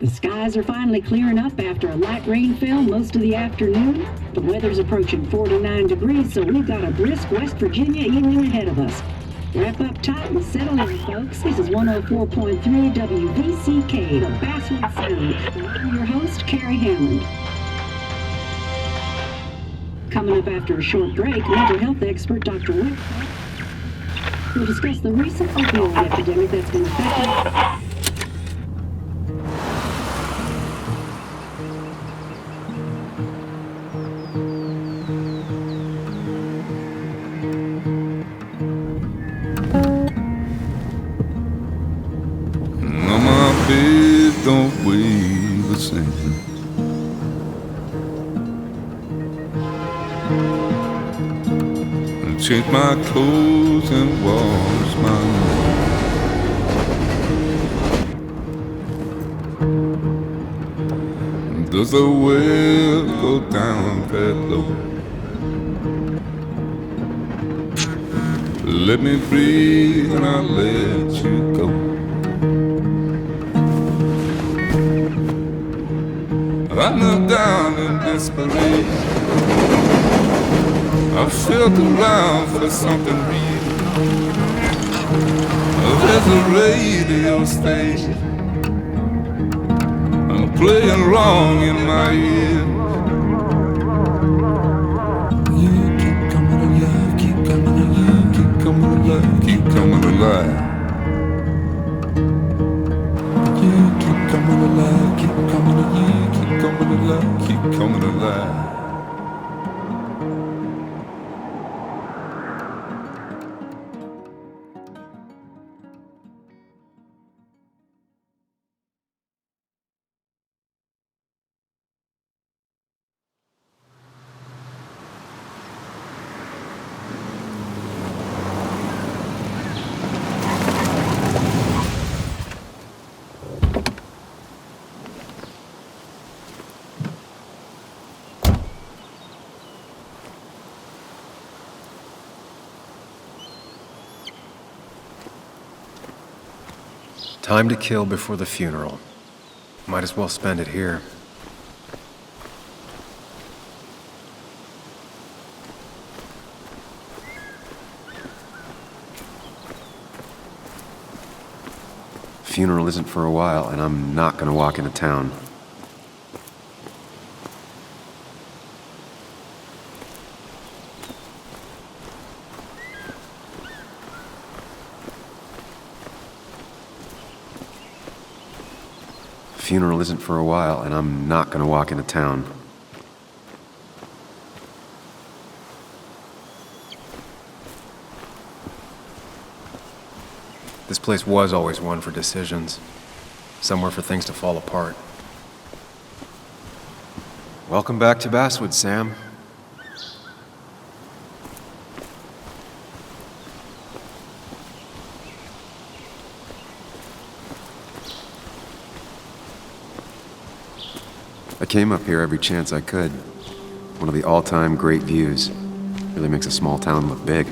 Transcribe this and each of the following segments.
The skies are finally clearing up after a light rainfall most of the afternoon. The weather's approaching 49 degrees, so we've got a brisk West Virginia evening ahead of us. Wrap up tight and settle in, folks. This is 104.3 WVCK, the Basswood Sound. And I'm your host, Carrie Hammond. Coming up after a short break, mental health expert Dr. Wick will discuss the recent opioid epidemic that's been affecting... Don't weigh the same. And change my clothes and wash my nose. Does the well go down that low? Let me breathe and I'll let you go. I knelt down in desperation. I felt around for something real. There's a radio station playing wrong in my ear. You keep coming alive, keep coming alive, keep coming alive, keep coming alive. You keep coming alive, keep coming alive, keep coming alive, keep coming alive. Time to kill before the funeral. Might as well spend it here. Funeral isn't for a while, and I'm not gonna walk into town. Funeral isn't for a while, and I'm not gonna walk into town. This place was always one for decisions. Somewhere for things to fall apart. Welcome back to Basswood, Sam. I came up here every chance I could. One of the all-time great views. Really makes a small town look big.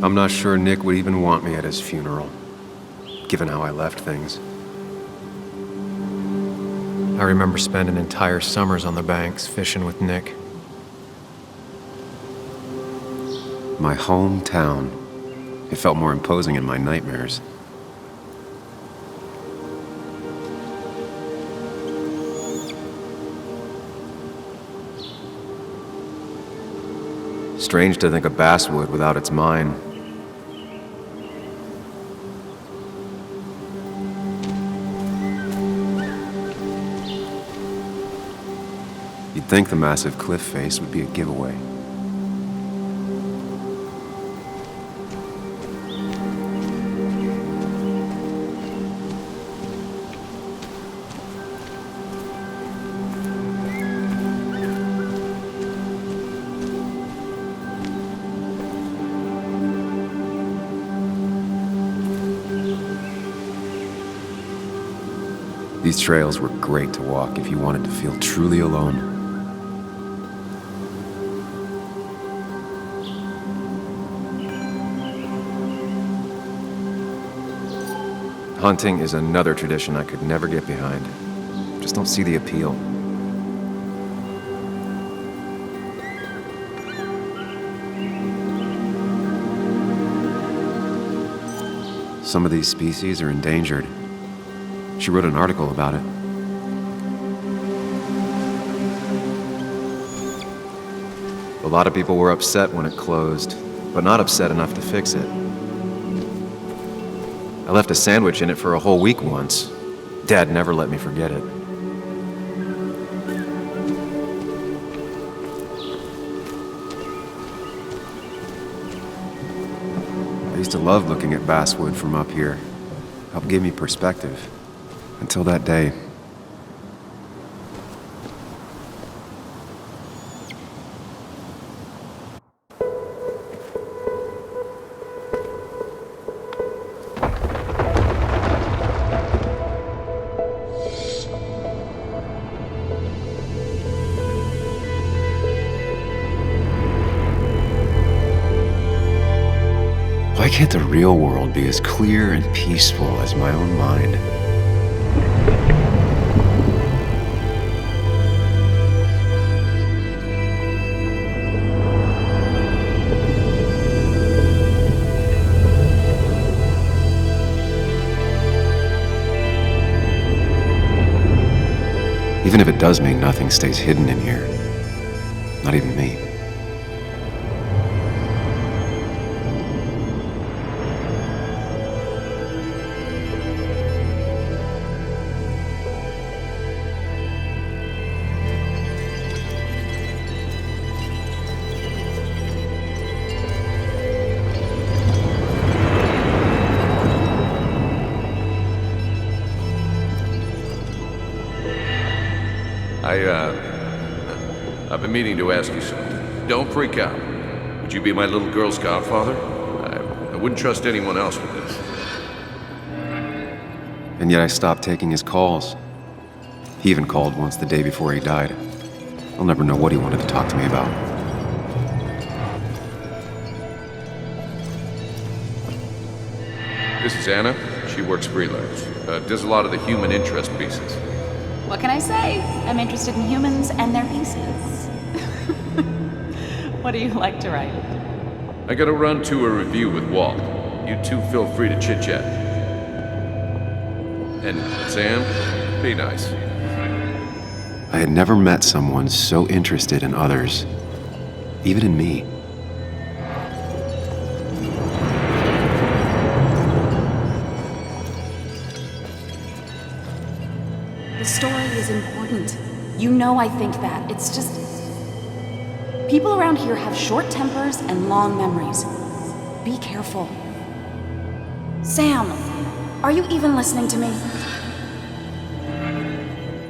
I'm not sure Nick would even want me at his funeral, given how I left things. I remember spending entire summers on the banks fishing with Nick. My hometown. It felt more imposing in my nightmares. Strange to think of Basswood without its mine. You'd think the massive cliff face would be a giveaway. These trails were great to walk if you wanted to feel truly alone. Hunting is another tradition I could never get behind. Just don't see the appeal. Some of these species are endangered. She wrote an article about it. A lot of people were upset when it closed, but not upset enough to fix it. I left a sandwich in it for a whole week once. Dad never let me forget it. I used to love looking at basswood from up here. Helped give me perspective. Until that day. Why can't the real world be as clear and peaceful as my own mind? Even if it does mean nothing stays hidden in here. Not even me. I've been meaning to ask you something. Don't freak out. Would you be my little girl's godfather? I wouldn't trust anyone else with this. And yet I stopped taking his calls. He even called once the day before he died. I'll never know what he wanted to talk to me about. This is Anna. She works freelance. Does a lot of the human interest pieces. What can I say? I'm interested in humans and their pieces. What do you like to write? I gotta run to a review with Walt. You two feel free to chit-chat. And Sam, be nice. I had never met someone so interested in others, even in me. The story is important. You know I think that. It's just... people around here have short tempers and long memories. Be careful. Sam, are you even listening to me?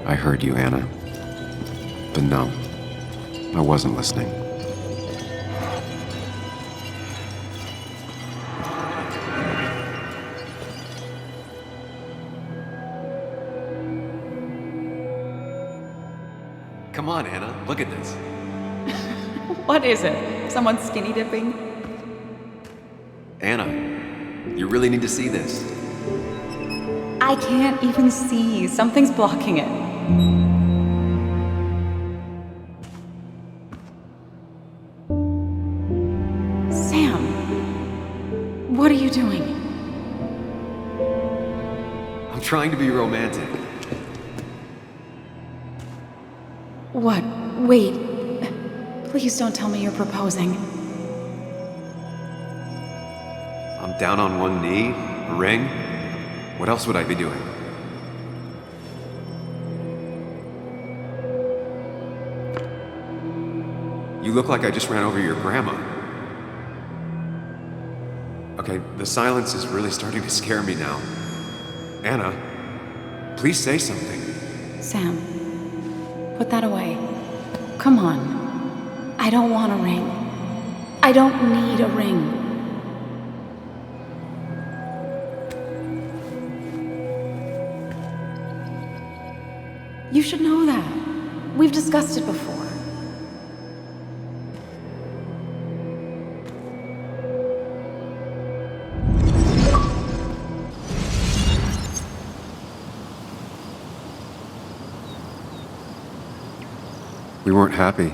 I heard you, Anna. But no, I wasn't listening. Come on, Anna, look at this. What is it? Someone skinny dipping? Anna, you really need to see this. I can't even see. Something's blocking it. Sam, what are you doing? I'm trying to be romantic. What? Wait. Please don't tell me you're proposing. I'm down on one knee, a ring. What else would I be doing? You look like I just ran over your grandma. Okay, the silence is really starting to scare me now. Anna, please say something. Sam, put that away. Come on. I don't want a ring. I don't need a ring. You should know that. We've discussed it before. We weren't happy.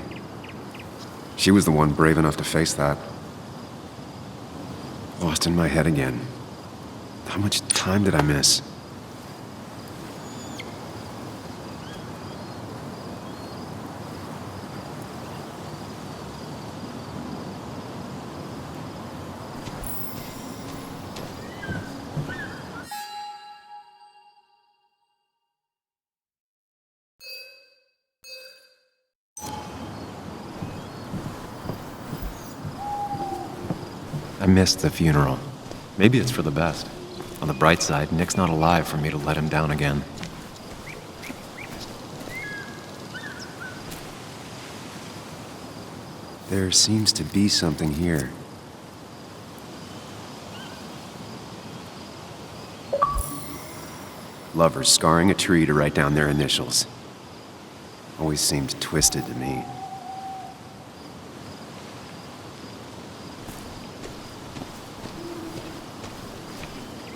She was the one brave enough to face that. Lost in my head again. How much time did I miss? I missed the funeral. Maybe it's for the best. On the bright side, Nick's not alive for me to let him down again. There seems to be something here. Lovers scarring a tree to write down their initials. Always seemed twisted to me.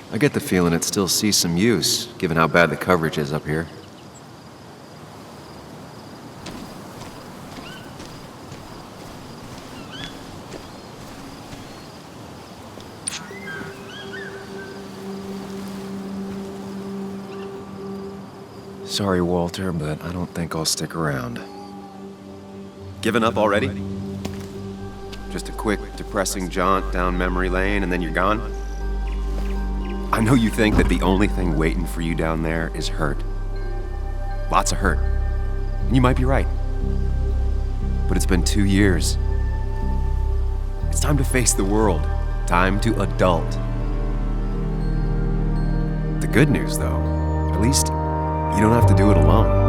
I get the feeling it still sees some use, given how bad the coverage is up here. Sorry, Walter, but I don't think I'll stick around. Given up already? Just a quick, depressing jaunt down memory lane and then you're gone? I know you think that the only thing waiting for you down there is hurt. Lots of hurt. And you might be right. But it's been 2 years. It's time to face the world. Time to adult. The good news, though, at least you don't have to do it alone.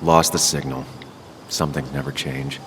Lost the signal. Some things never change.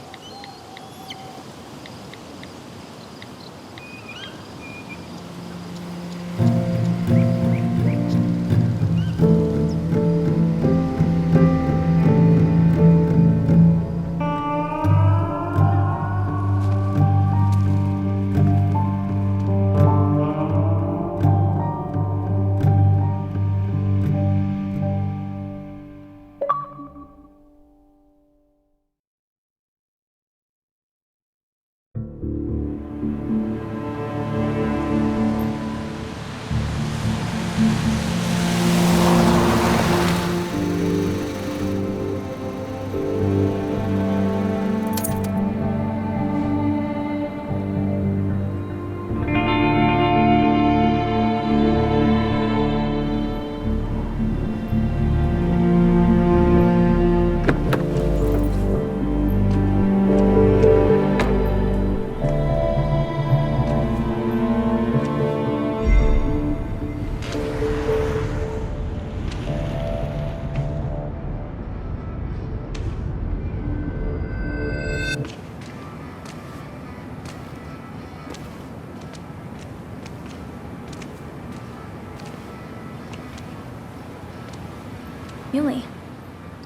Yuli,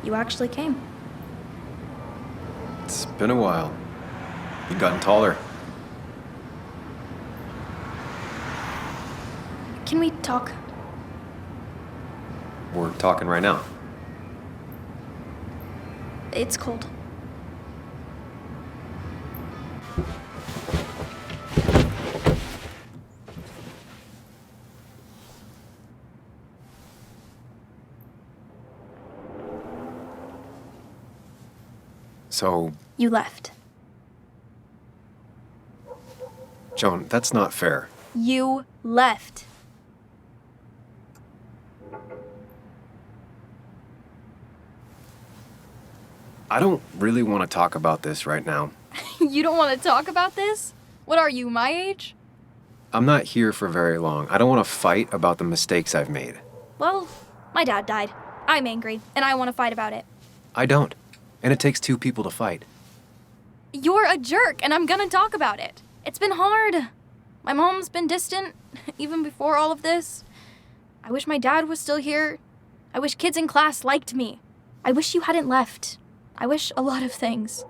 you actually came. It's been a while. You've gotten taller. Can we talk? We're talking right now. It's cold. So, You left. Joan, that's not fair. You left. I don't really want to talk about this right now. You don't want to talk about this? What are you, my age? I'm not here for very long. I don't want to fight about the mistakes I've made. Well, my dad died. I'm angry, and I want to fight about it. I don't. And it takes two people to fight. You're a jerk, and I'm gonna talk about it. It's been hard. My mom's been distant, even before all of this. I wish my dad was still here. I wish kids in class liked me. I wish you hadn't left. I wish a lot of things.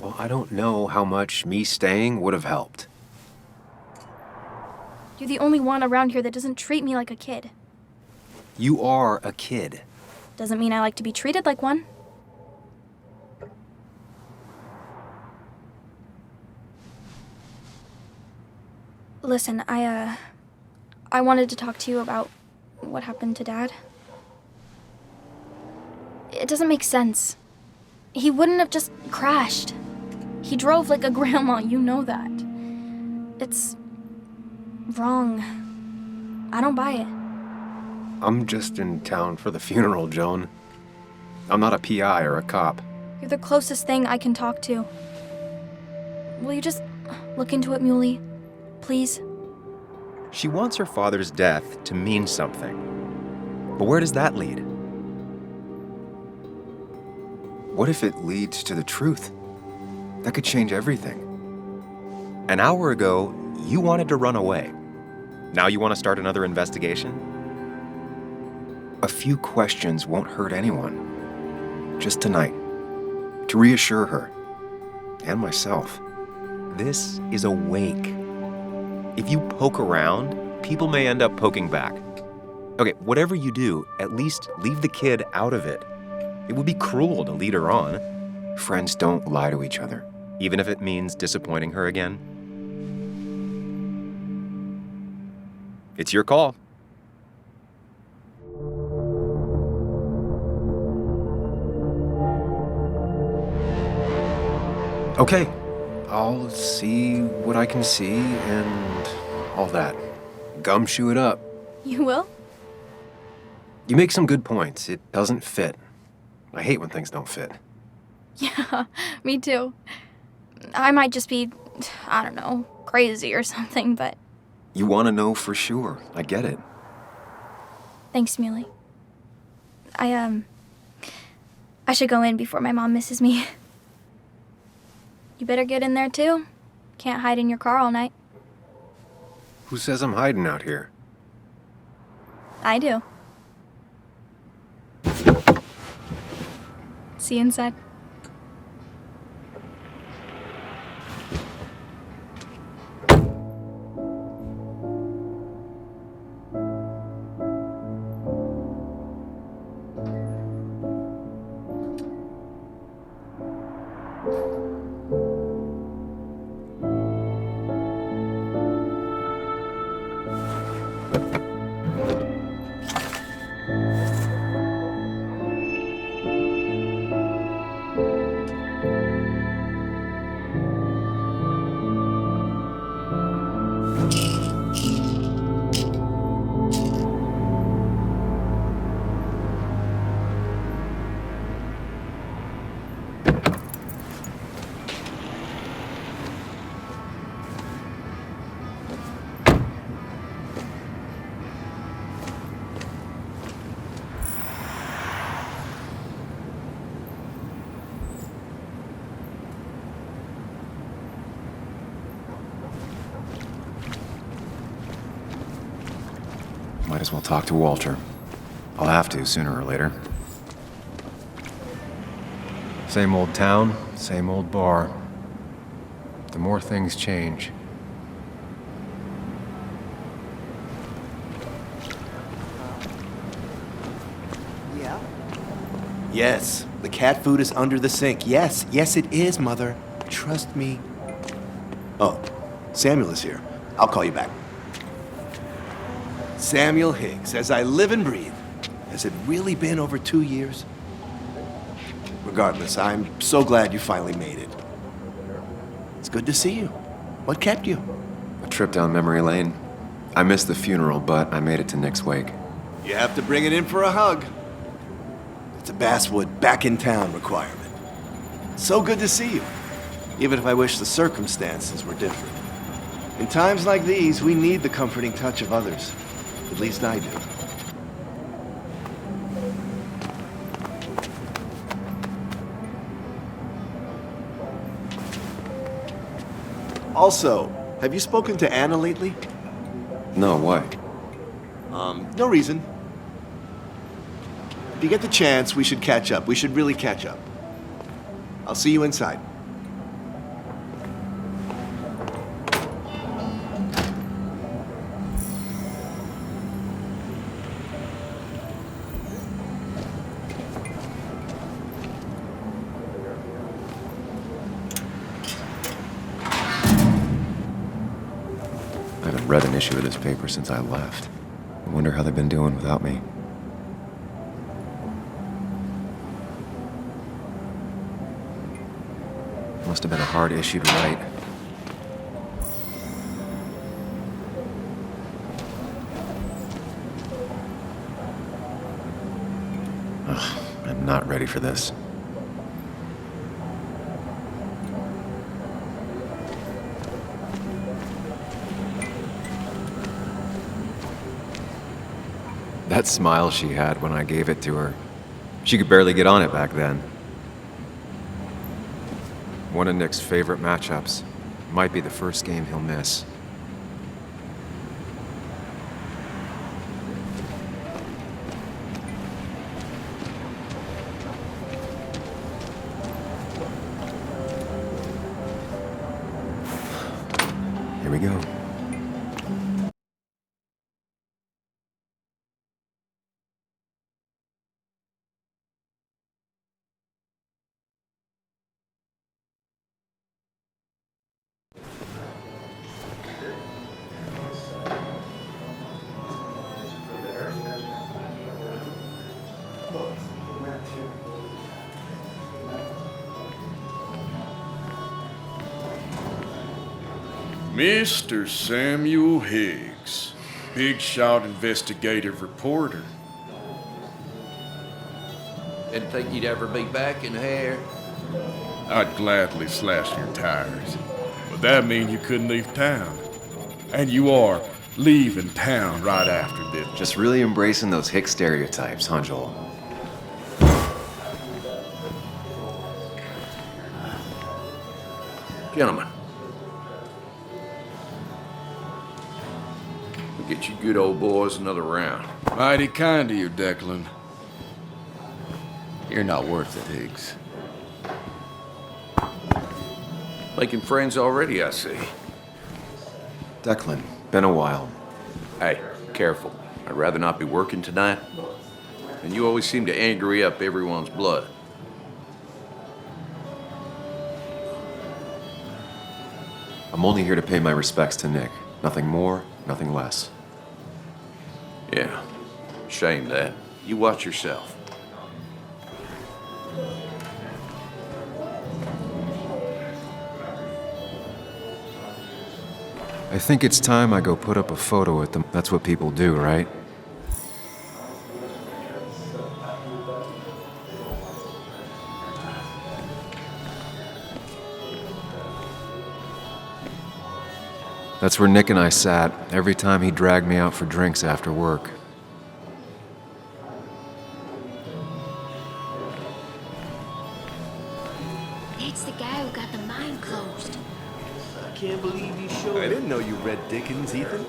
Well, I don't know how much me staying would have helped. You're the only one around here that doesn't treat me like a kid. You are a kid. Doesn't mean I like to be treated like one. Listen, I wanted to talk to you about what happened to Dad. It doesn't make sense. He wouldn't have just crashed. He drove like a grandma, you know that. It's wrong. I don't buy it. I'm just in town for the funeral, Joan. I'm not a PI or a cop. You're the closest thing I can talk to. Will you just look into it, Muley? Please? She wants her father's death to mean something. But where does that lead? What if it leads to the truth? That could change everything. An hour ago, you wanted to run away. Now you want to start another investigation? A few questions won't hurt anyone. Just tonight. To reassure her. And myself. This is a wake. If you poke around, people may end up poking back. Okay, whatever you do, at least leave the kid out of it. It would be cruel to lead her on. Friends don't lie to each other, even if it means disappointing her again. It's your call. Okay, I'll see what I can see and all that. Gumshoe it up. You will? You make some good points. It doesn't fit. I hate when things don't fit. Yeah, me too. I might just be, I don't know, crazy or something, but... You want to know for sure. I get it. Thanks, Muley. I should go in before my mom misses me. You better get in there, too. Can't hide in your car all night. Who says I'm hiding out here? I do. See you inside. Might as well talk to Walter. I'll have to sooner or later. Same old town, same old bar. The more things change. Yeah? Yes, the cat food is under the sink. Yes, it is, Mother. Trust me. Oh, Samuel is here. I'll call you back. Samuel Higgs, as I live and breathe. Has it really been over 2 years? Regardless, I'm so glad you finally made it. It's good to see you. What kept you? A trip down memory lane. I missed the funeral, but I made it to Nick's wake. You have to bring it in for a hug. It's a Basswood back in town requirement. So good to see you. even if I wish the circumstances were different. In times like these, we need the comforting touch of others. At least I do. Also, have you spoken to Anna lately? No, why? No reason. If you get the chance, we should catch up. We should really catch up. I'll see you inside. I haven't read an issue of this paper since I left. I wonder how they've been doing without me. Must have been a hard issue to write. Ugh, I'm not ready for this. That smile she had when I gave it to her. She could barely get on it back then. One of Nick's favorite matchups. Might be the first game he'll miss. Here we go. Mr. Samuel Higgs, big shot investigative reporter. Didn't think you'd ever be back in here. I'd gladly slash your tires, but that mean you couldn't leave town. And you are leaving town right after this. Just really embracing those hick stereotypes, huh, Joel? Gentlemen. We'll get you good old boys another round. Mighty kind of you, Declan. You're not worth it, Higgs. Making friends already, I see. Declan, been a while. Hey, careful. I'd rather not be working tonight. And you always seem to angry up everyone's blood. I'm only here to pay my respects to Nick. Nothing more, nothing less. Yeah, shame that. You watch yourself. I think it's time I go put up a photo with them. That's what people do, right? That's where Nick and I sat every time he dragged me out for drinks after work. It's the guy who got the mine closed. I can't believe you showed I didn't know you read Dickens, Ethan.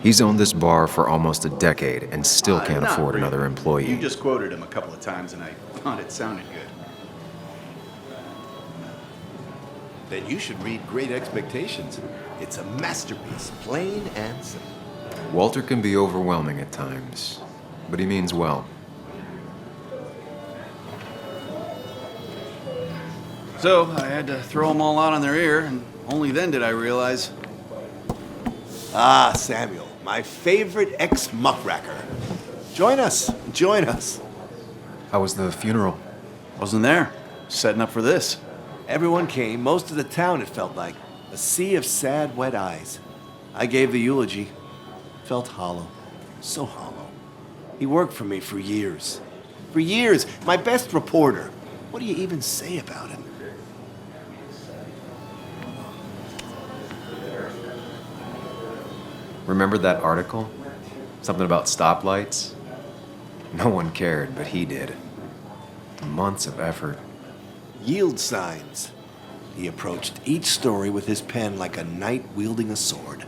He's owned this bar for almost a decade and still can't Not afford really. another employee. You just quoted him a couple of times and I thought it sounded good. Then you should read Great Expectations. It's a masterpiece, plain and simple. Walter can be overwhelming at times, but he means well. So I had to throw them all out on their ear, and only then did I realize. Ah, Samuel, my favorite ex-muckracker. Join us, join us. How was the funeral? Wasn't there. Setting up for this. Everyone came, most of the town, it felt like. A sea of sad, wet eyes. I gave the eulogy. Felt hollow. So hollow. He worked for me for years. For years, my best reporter. What do you even say about him? Remember that article? Something about stoplights? No one cared, but he did. Months of effort. Yield signs. He approached each story with his pen like a knight wielding a sword.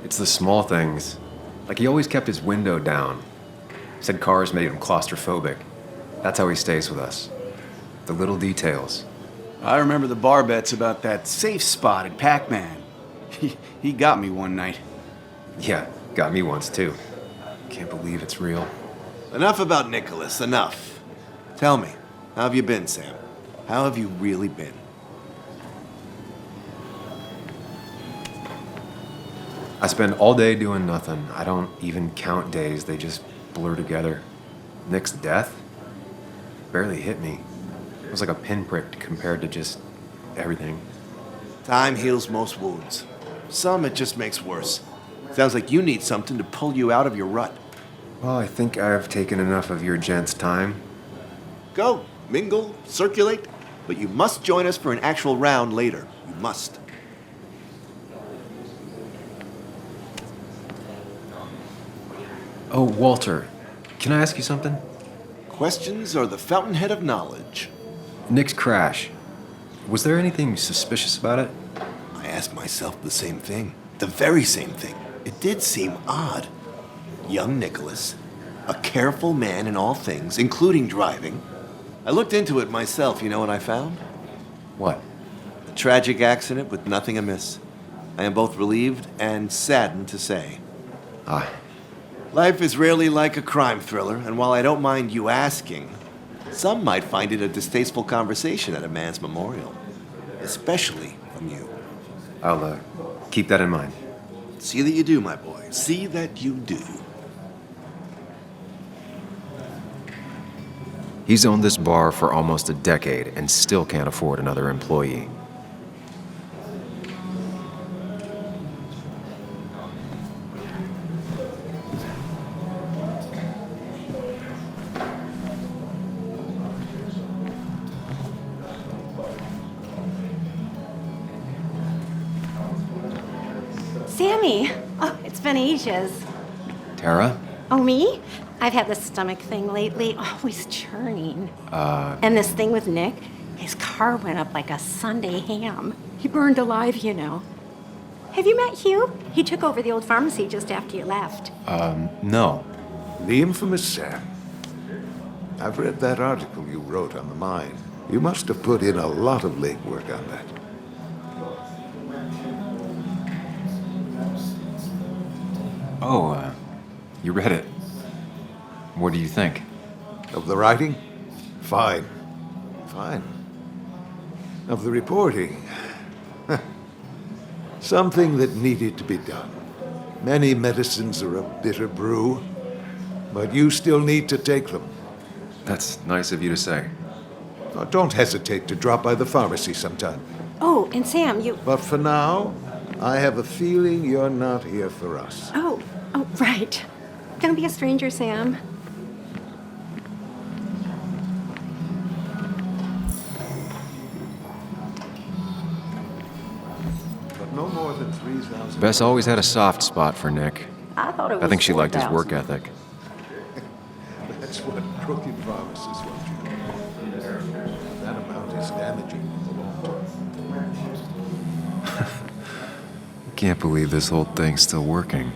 It's the small things. Like he always kept his window down. Said cars made him claustrophobic. That's how he stays with us. The little details. I remember the bar bets about that safe spot at Pac-Man. He got me one night. Yeah, got me once too. Can't believe it's real. Enough about Nicholas, enough. Tell me, how have you been, Sam? How have you really been? I spend all day doing nothing. I don't even count days. They just blur together. Nick's death barely hit me. It was like a pinprick compared to just everything. Time heals most wounds. Some it just makes worse. Sounds like you need something to pull you out of your rut. Well, I think I've taken enough of your gents' time. Go, mingle, circulate, but you must join us for an actual round later. You must. Oh, Walter, can I ask you something? Questions are the fountainhead of knowledge. Nick's crash. Was there anything suspicious about it? I asked myself the same thing. The very same thing. It did seem odd. Young Nicholas, a careful man in all things, including driving. I looked into it myself. You know what I found? What? A tragic accident with nothing amiss. I am both relieved and saddened to say. Ah. Life is rarely like a crime thriller, and while I don't mind you asking, some might find it a distasteful conversation at a man's memorial. Especially from you. I'll keep that in mind. See that you do, my boy. See that you do. He's owned this bar for almost a decade and still can't afford another employee. Sammy! Oh, it's been ages. Tara? Oh, me? I've had this stomach thing lately, always churning. And this thing with Nick, his car went up like a Sunday ham. He burned alive, you know. Have you met Hugh? He took over the old pharmacy just after you left. No. The infamous Sam. I've read that article you wrote on the mine. You must have put in a lot of legwork on that. Oh, you read it. What do you think? Of the writing? Fine. Fine. Of the reporting? Something that needed to be done. Many medicines are a bitter brew, but you still need to take them. That's nice of you to say. Now, don't hesitate to drop by the pharmacy sometime. Oh, and Sam, you... But for now, I have a feeling you're not here for us. Oh, right. Don't be a stranger, Sam. But no more than 3,000... Bess always had a soft spot for Nick. I thought it was I think she liked his 4,000. work ethic. That's what crooked pharmacists want you to know. That amount is damaging in the long term. Can't believe this whole thing's still working.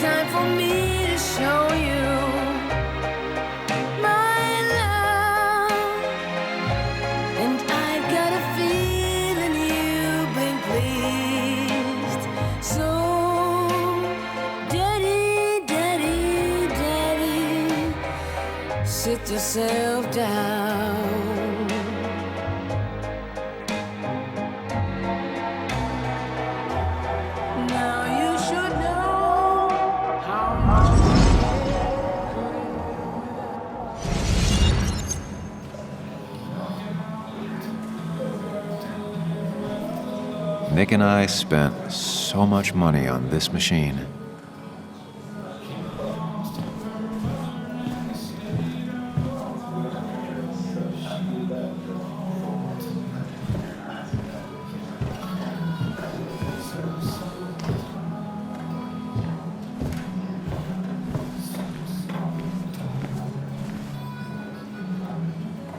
time for me to show you my love. And I've got a feeling you've been pleased. So, Daddy, Daddy, Daddy, sit yourself down. Now you should know how much Nick and I spent so much money on this machine.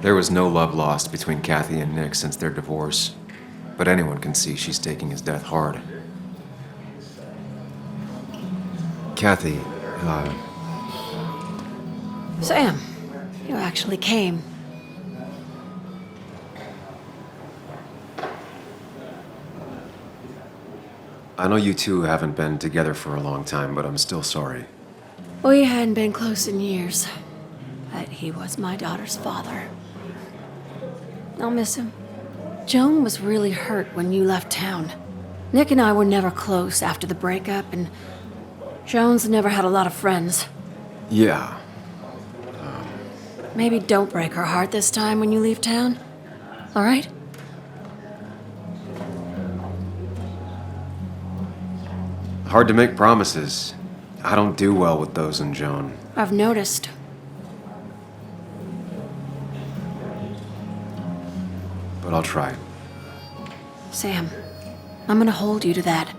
There was no love lost between Kathy and Nick since their divorce, but anyone can see she's taking his death hard. Kathy, Sam, you actually came. I know you two haven't been together for a long time, but I'm still sorry. We hadn't been close in years, but he was my daughter's father. I'll miss him. Joan was really hurt when you left town. Nick and I were never close after the breakup, and Joan's never had a lot of friends. Yeah. Maybe don't break her heart this time when you leave town. All right? Hard to make promises. I don't do well with those in Joan. I've noticed. But I'll try. Sam, I'm gonna hold you to that.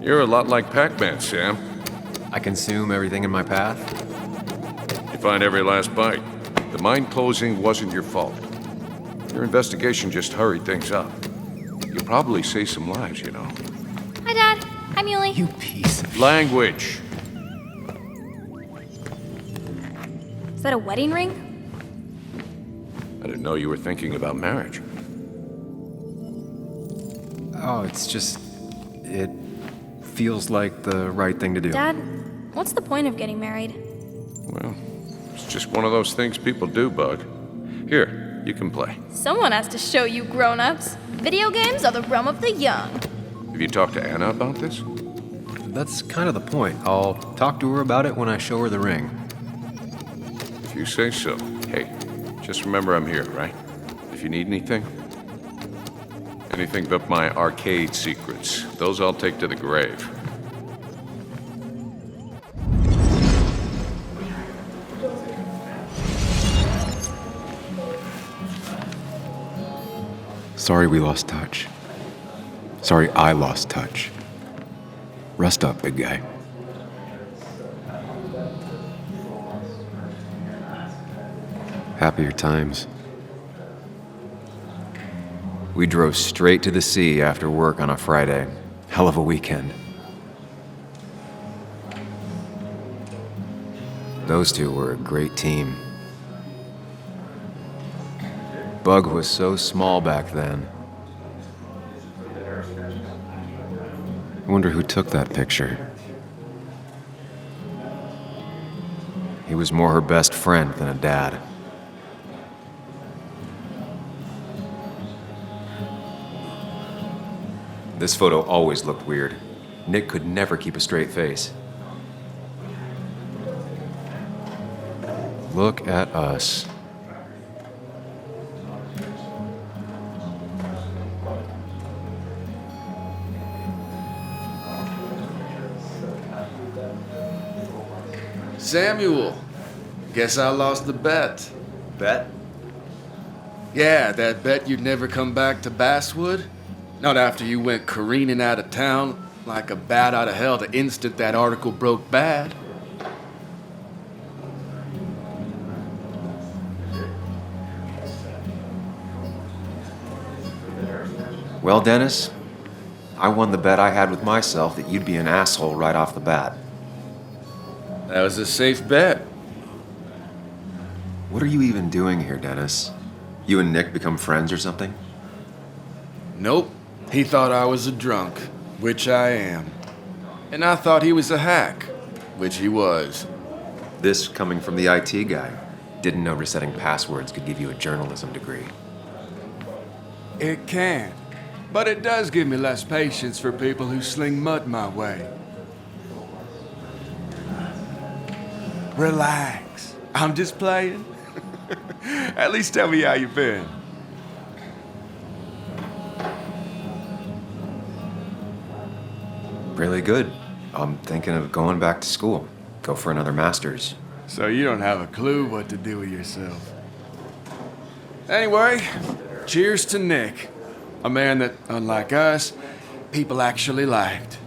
You're a lot like Pac-Man, Sam. I consume everything in my path? You find every last bite. The mine closing wasn't your fault. Your investigation just hurried things up. You probably saved some lives, you know. Hi, Dad. Hi, Muley. You piece of... Language. Is that a wedding ring? I didn't know you were thinking about marriage. Oh, it's just... It feels like the right thing to do. Dad, what's the point of getting married? Well, it's just one of those things people do, Bug. Here, you can play. Someone has to show you grown-ups. Video games are the realm of the young. Have you talked to Anna about this? That's kind of the point. I'll talk to her about it when I show her the ring. If you say so. Hey, just remember I'm here, right? If you need anything. Anything but my arcade secrets. Those I'll take to the grave. Sorry we lost touch. Sorry I lost touch. Rest up, big guy. Happier times. We drove straight to the sea after work on a Friday. Hell of a weekend. Those two were a great team. Bug was so small back then. I wonder who took that picture. He was more her best friend than a dad. This photo always looked weird. Nick could never keep a straight face. Look at us. Samuel, guess I lost the bet. Bet? Yeah, that bet you'd never come back to Basswood? Not after you went careening out of town like a bat out of hell the instant that article broke bad. Well, Dennis, I won the bet I had with myself that you'd be an asshole right off the bat. That was a safe bet. What are you even doing here, Dennis? You and Nick become friends or something? Nope. He thought I was a drunk, which I am. And I thought he was a hack, which he was. This coming from the IT guy. Didn't know resetting passwords could give you a journalism degree. It can. But it does give me less patience for people who sling mud my way. Relax. I'm just playing. At least tell me how you been. Really good. I'm thinking of going back to school. Go for another master's. So you don't have a clue what to do with yourself. Anyway, cheers to Nick. A man that, unlike us, people actually liked.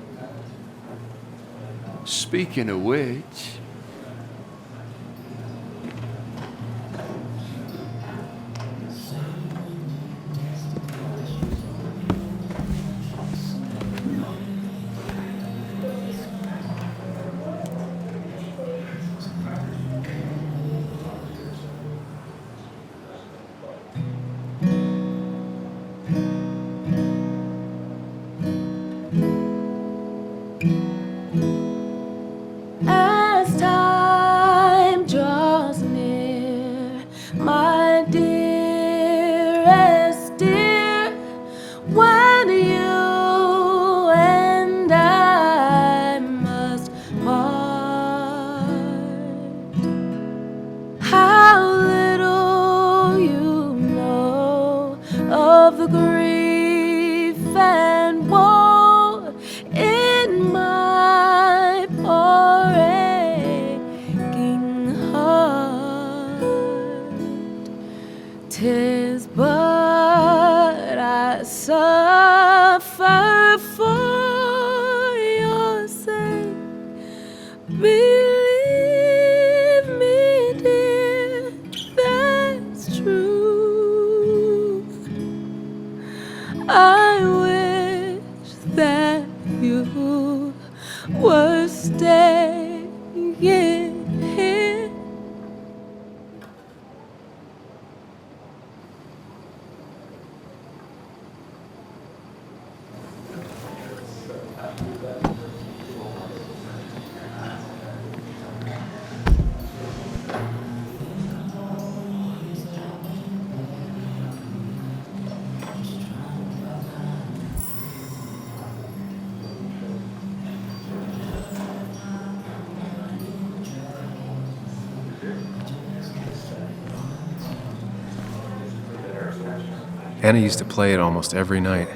Speaking of which... As time draws near, my dearest dear, when you and I must part, how little you know of the grief and woe in my poor aching heart. 'Tis but I suffer for your sake. Believe me, dear, that's true. I wish that you were staying here. Anna used to play it almost every night.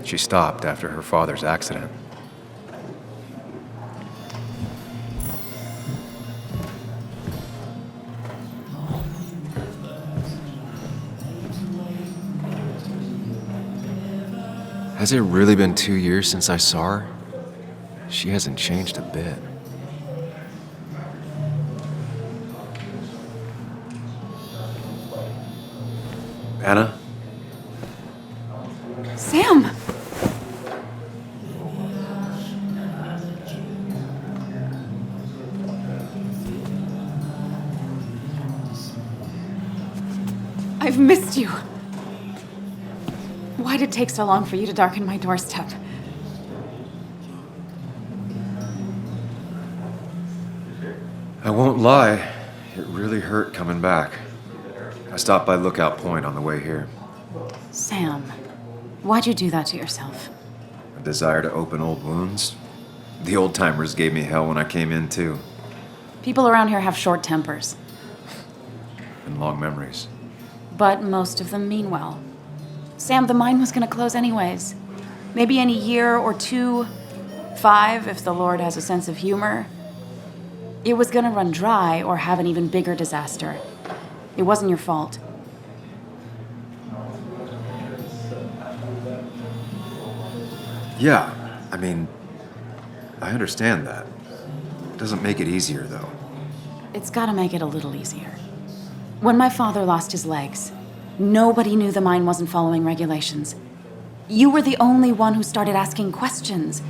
She stopped after her father's accident. Has it really been 2 years since I saw her? She hasn't changed a bit. Anna? Sam! I've missed you. Why did it take so long for you to darken my doorstep? I won't lie, it really hurt coming back. I stopped by Lookout Point on the way here. Sam, why'd you do that to yourself? A desire to open old wounds. The old-timers gave me hell when I came in, too. People around here have short tempers, And long memories. but most of them mean well. Sam, the mine was gonna close anyways. Maybe in a year or two, 5 if the Lord has a sense of humor. It was gonna run dry or have an even bigger disaster. It wasn't your fault. Yeah, I mean, I understand that. It doesn't make it easier, though. It's gotta make it a little easier. When my father lost his legs, nobody knew the mine wasn't following regulations. You were the only one who started asking questions.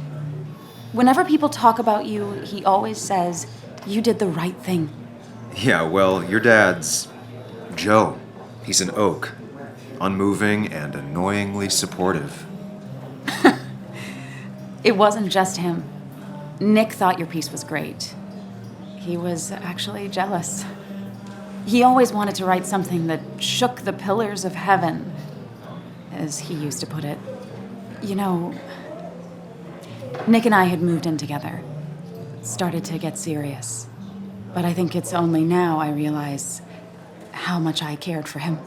Whenever people talk about you, he always says, you did the right thing. Yeah, well, your dad's Joe. He's an oak. Unmoving and annoyingly supportive. It wasn't just him. Nick thought your piece was great. He was actually jealous. He always wanted to write something that shook the pillars of heaven, as he used to put it. You know, Nick and I had moved in together. Started to get serious. But I think it's only now I realize how much I cared for him.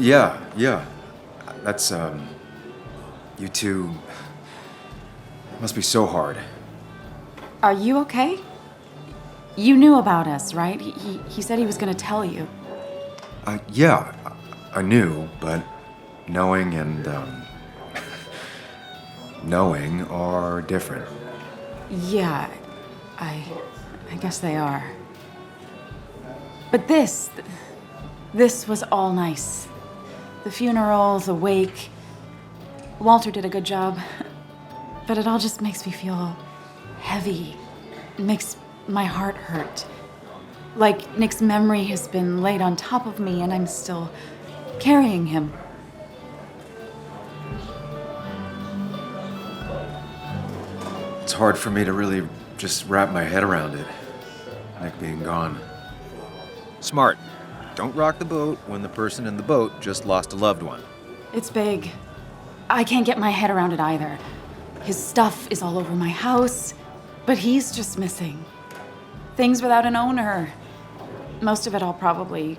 Yeah. That's, you two must be so hard. Are you okay? You knew about us, right? He said he was gonna tell you. Yeah, I knew, but knowing and, knowing are different. Yeah, I guess they are. But this was all nice. The funeral, the wake. Walter did a good job. But it all just makes me feel heavy. It makes my heart hurt. Like Nick's memory has been laid on top of me and I'm still carrying him. It's hard for me to really just wrap my head around it. Nick being gone. Smart. Don't rock the boat when the person in the boat just lost a loved one. It's big. I can't get my head around it either. His stuff is all over my house, but he's just missing. Things without an owner. Most of it I'll probably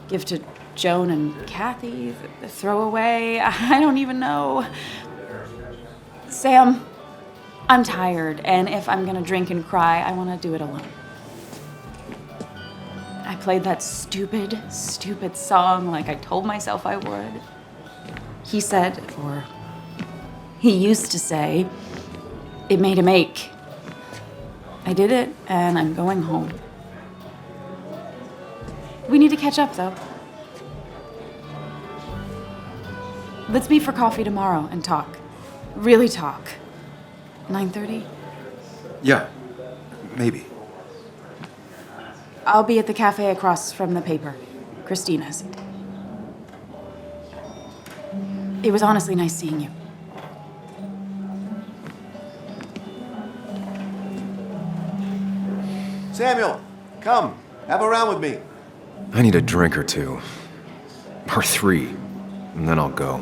give to Joan and Kathy, throw away. I don't even know. Sam, I'm tired, and if I'm gonna drink and cry, I wanna do it alone. I played that stupid song like I told myself I would. He said, or he used to say, it made him ache. I did it, and I'm going home. We need to catch up, though. Let's meet for coffee tomorrow and talk. Really talk. 9:30? Yeah, maybe. I'll be at the cafe across from the paper. Christina's. It was honestly nice seeing you. Samuel, come. Have a round with me. I need a drink or two. Or 3. And then I'll go.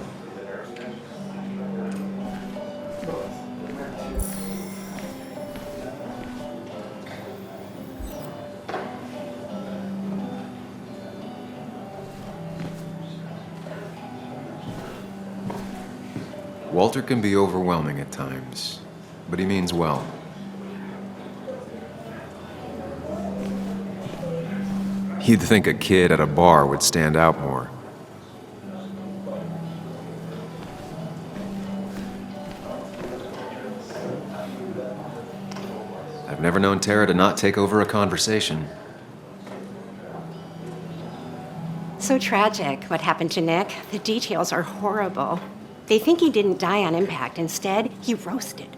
Walter can be overwhelming at times, but he means well. You'd think a kid at a bar would stand out more. I've never known Tara to not take over a conversation. So tragic what happened to Nick. The details are horrible. They think he didn't die on impact. Instead, he roasted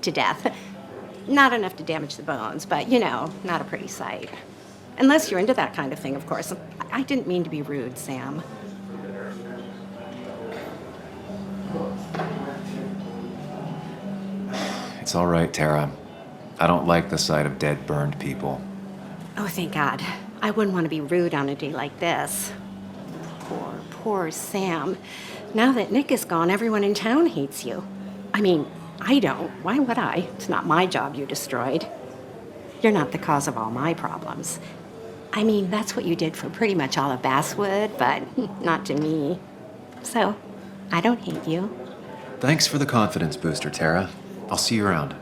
to death. Not enough to damage the bones, but you know, not a pretty sight. Unless you're into that kind of thing, of course. I didn't mean to be rude, Sam. It's all right, Tara. I don't like the sight of dead, burned people. Oh, thank God. I wouldn't want to be rude on a day like this. Poor Sam. Now that Nick is gone, everyone in town hates you. I mean, I don't. Why would I? It's not my job you destroyed. You're not the cause of all my problems. I mean, that's what you did for pretty much all of Basswood, but not to me. So, I don't hate you. Thanks for the confidence booster, Tara. I'll see you around.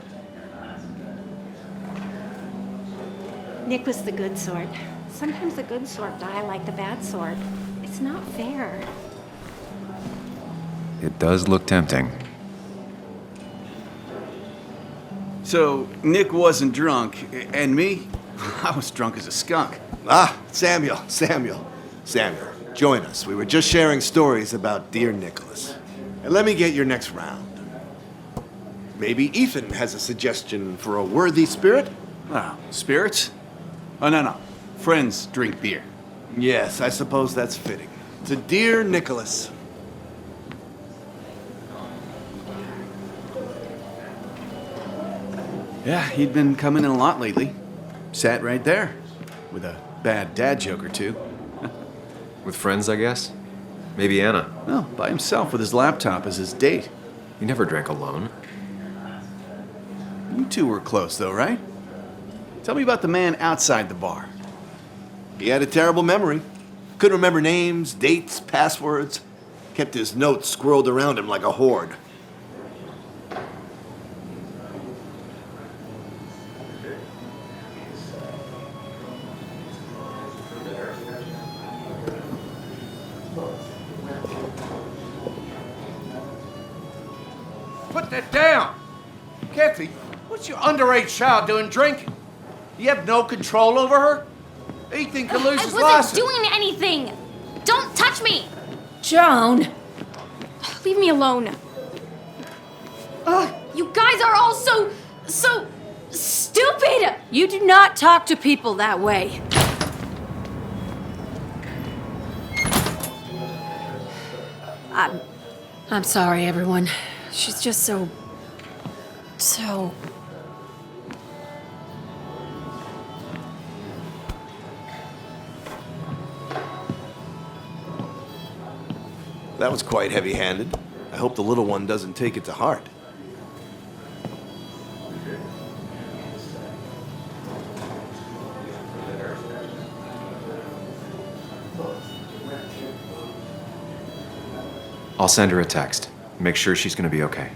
Nick was the good sort. Sometimes the good sort die like the bad sort. It's not fair. It does look tempting. So, Nick wasn't drunk, and me? I was drunk as a skunk. Ah, Samuel, join us. We were just sharing stories about dear Nicholas. And let me get your next round. Maybe Ethan has a suggestion for a worthy spirit? Ah, spirits? Oh, no. Friends drink beer. Yes, I suppose that's fitting. To dear Nicholas. Yeah, he'd been coming in a lot lately. Sat right there, with a bad dad joke or two. With friends, I guess? Maybe Anna. No, by himself with his laptop as his date. He never drank alone. You two were close, though, right? Tell me about the man outside the bar. He had a terrible memory. Couldn't remember names, dates, passwords. Kept his notes squirreled around him like a hoard. Put that down! Kathy, what's your underage child doing drinking? You have no control over her? Ethan could lose his I license. wasn't doing anything! Don't touch me! Joan! Leave me alone. You guys are all so stupid! You do not talk to people that way. I'm sorry, everyone. She's just so... That was quite heavy-handed. I hope the little one doesn't take it to heart. I'll send her a text. Make sure she's gonna be okay.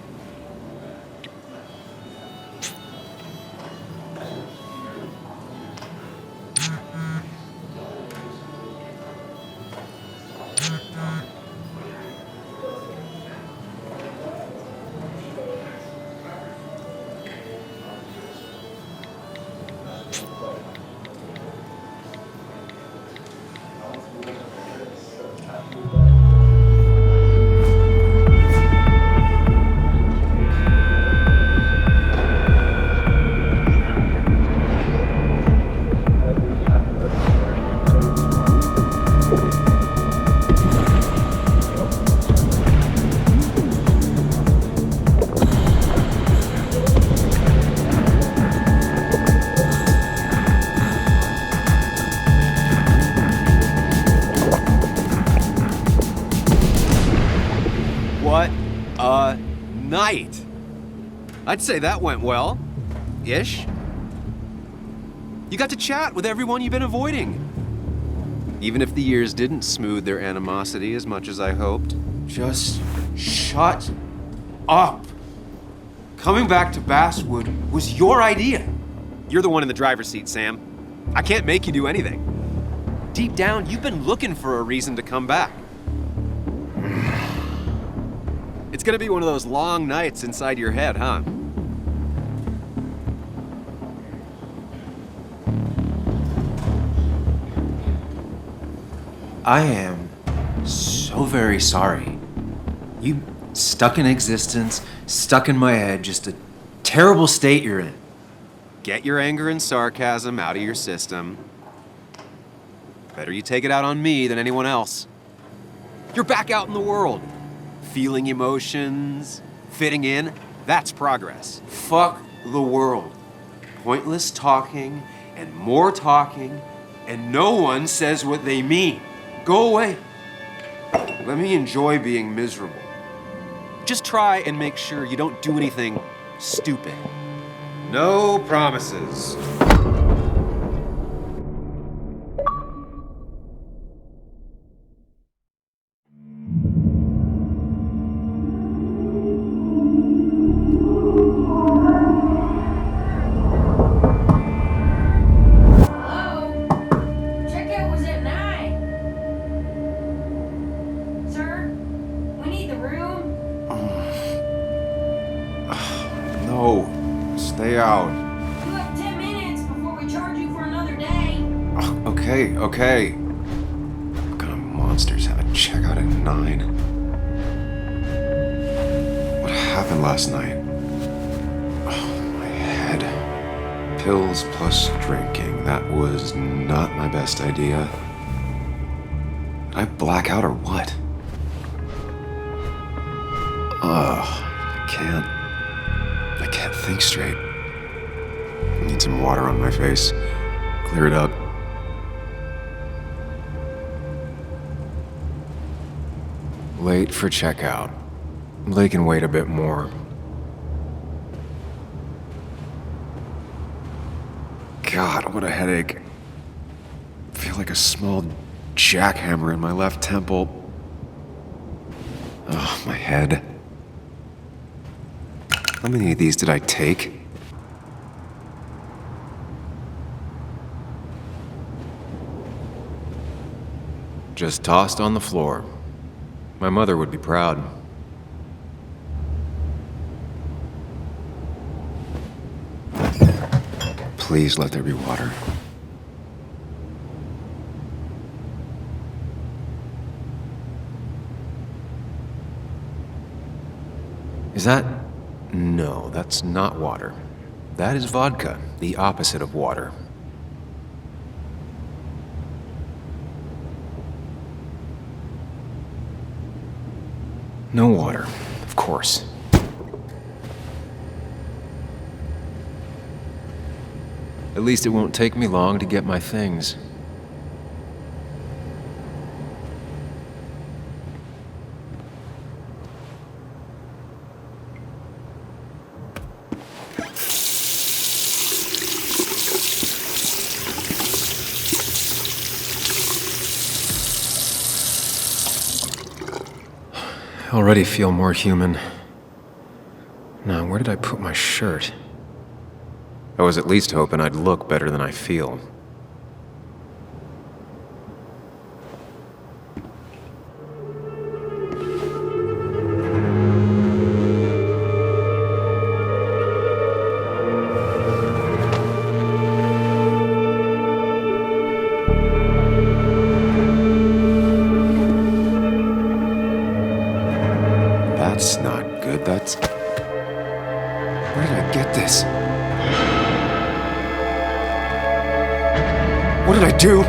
What a night! I'd say that went well. Ish. You got to chat with everyone you've been avoiding. Even if the years didn't smooth their animosity as much as I hoped. Just shut up. Coming back to Basswood was your idea. You're the one in the driver's seat, Sam. I can't make you do anything. Deep down, you've been looking for a reason to come back. It's gonna be one of those long nights inside your head, huh? I am so very sorry. You stuck in existence, stuck in my head, just a terrible state you're in. Get your anger and sarcasm out of your system. Better you take it out on me than anyone else. You're back out in the world. Feeling emotions, fitting in, that's progress. Fuck the world. Pointless talking and more talking, and no one says what they mean. Go away. Let me enjoy being miserable. Just try and make sure you don't do anything stupid. No promises. Okay. What kind of monsters have a checkout at 9? What happened last night? Oh, my head. Pills plus drinking. That was not my best idea. Did I black out or what? I can't think straight. I need some water on my face. Clear it up. Late for checkout. They can wait a bit more. God, what a headache. I feel like a small jackhammer in my left temple. Oh, my head. How many of these did I take? Just tossed on the floor. My mother would be proud. Please let there be water. Is that... No, that's not water. That is vodka, the opposite of water. No water, of course. At least it won't take me long to get my things. I already feel more human. Now, where did I put my shirt? I was at least hoping I'd look better than I feel. That's not good. That's... Where did I get this? What did I do?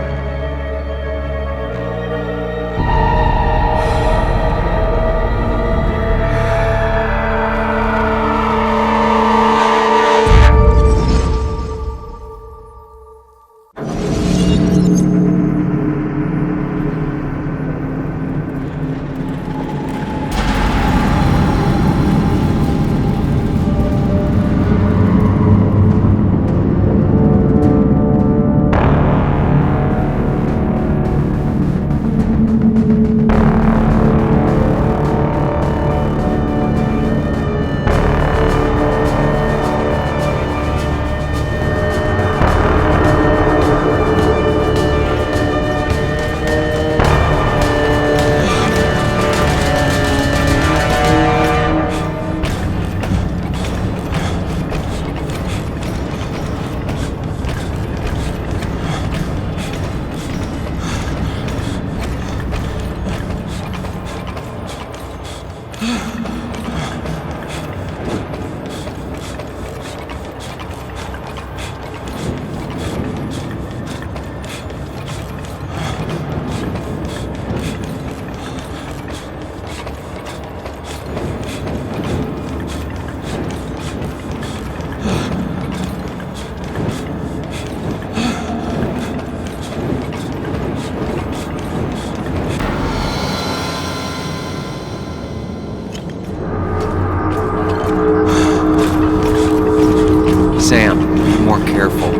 Sam, be more careful.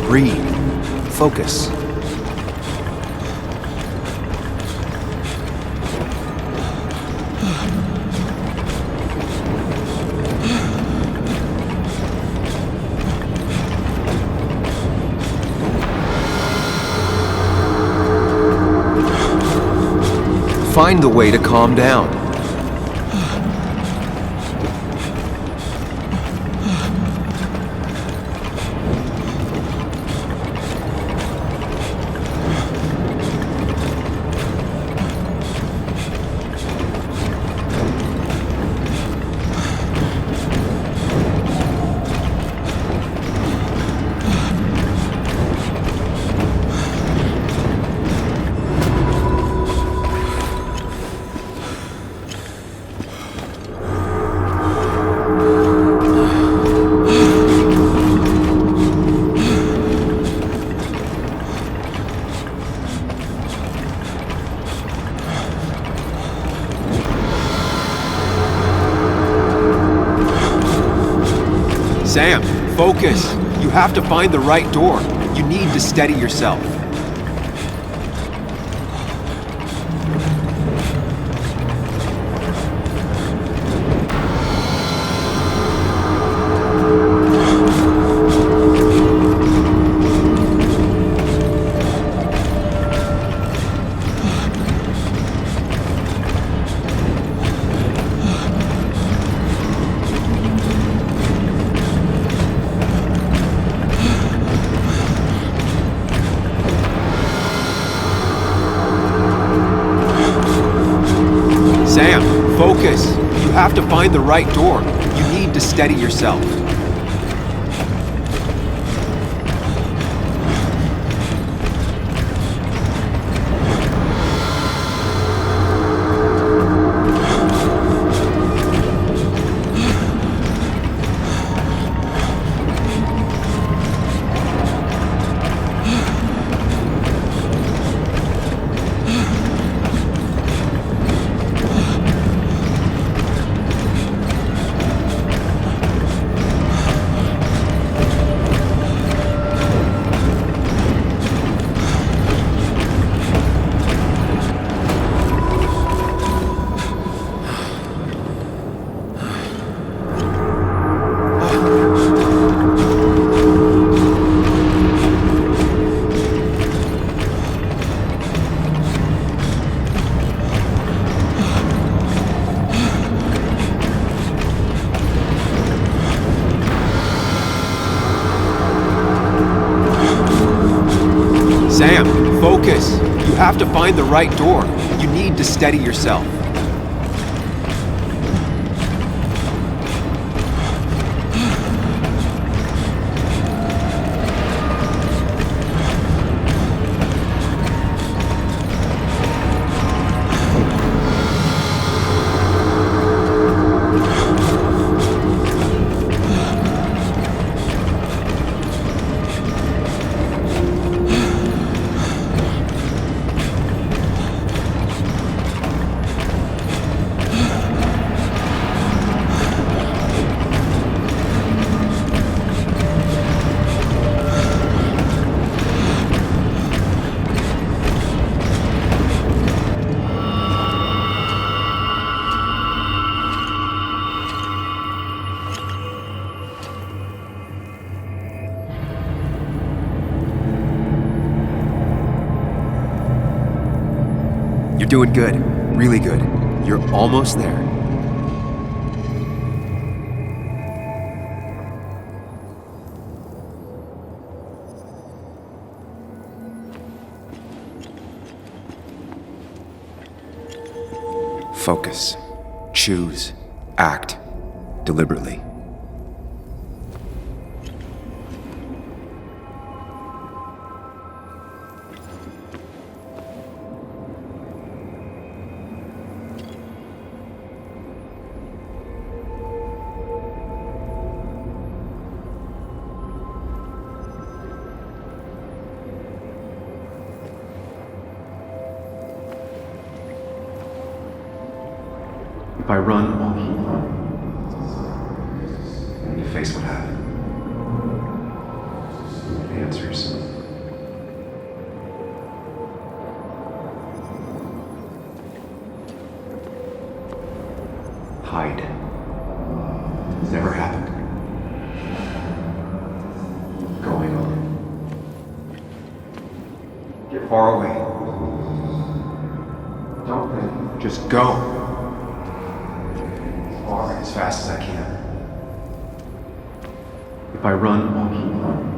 Breathe. Focus. Find the way to calm down. Sam, focus. You have to find the right door. You need to steady yourself. Sam, focus. You have to find the right door. You need to steady yourself. Sam, focus. You have to find the right door. You need to steady yourself. You're doing good. Really good. You're almost there. Focus. Choose. Act. Deliberately. If I run, I'll keep running. And you face what happened. Answers. Hide. It's never happened. Going on. Get far away. Don't think. Just go. As fast as I can. If I run, I'll keep running.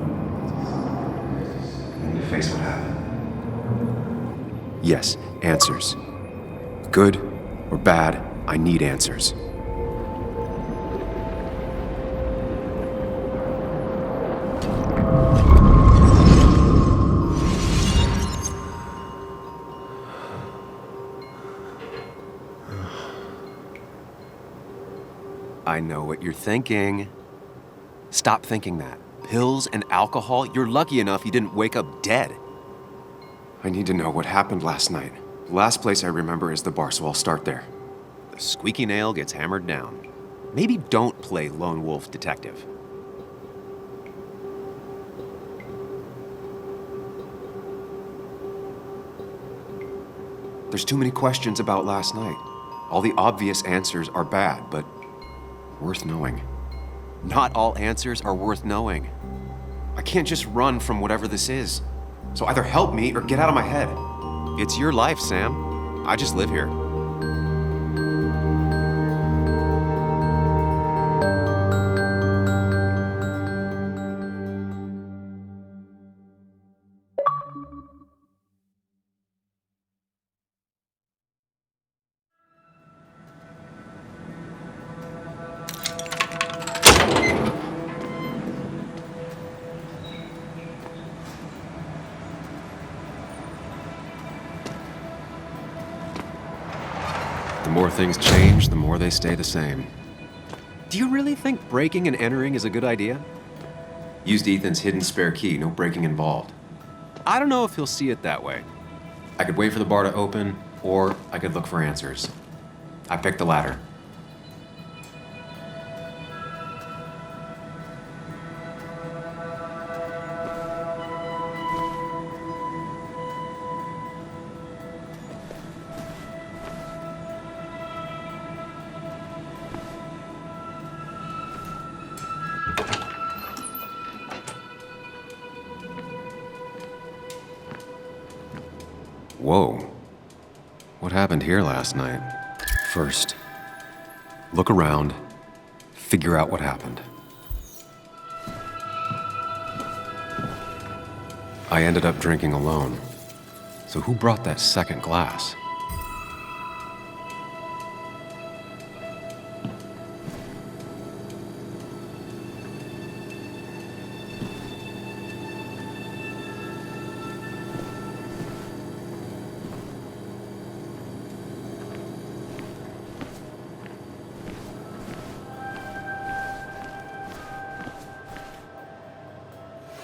I need to face what happened. Yes, answers. Good or bad, I need answers. I know what you're thinking. Stop thinking that. Pills and alcohol, you're lucky enough you didn't wake up dead. I need to know what happened last night. The last place I remember is the bar, so I'll start there. The squeaky nail gets hammered down. Maybe don't play lone wolf detective. There's too many questions about last night. All the obvious answers are bad, but worth knowing. Not all answers are worth knowing. I can't just run from whatever this is. So either help me or get out of my head. It's your life, Sam. I just live here. The more things change, the more they stay the same. Do you really think breaking and entering is a good idea? Used Ethan's hidden spare key, no breaking involved. I don't know if he'll see it that way. I could wait for the bar to open, or I could look for answers. I picked the latter. Whoa. What happened here last night? First, look around, figure out what happened. I ended up drinking alone. So who brought that second glass?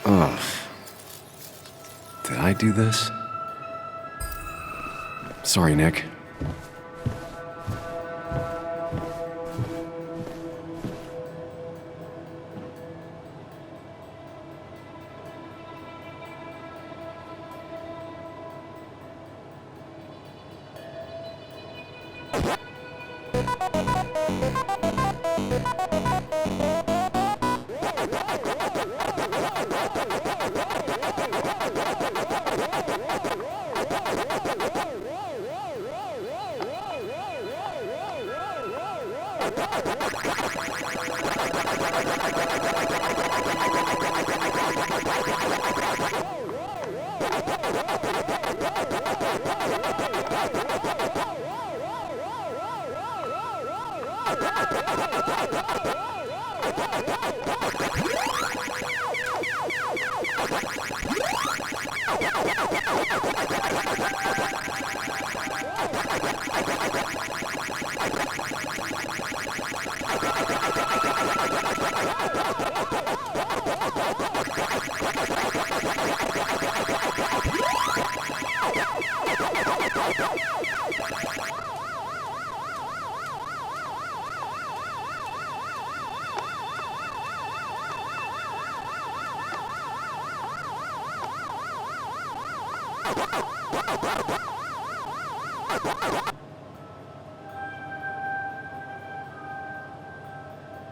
Ugh. Did I do this? Sorry, Nick.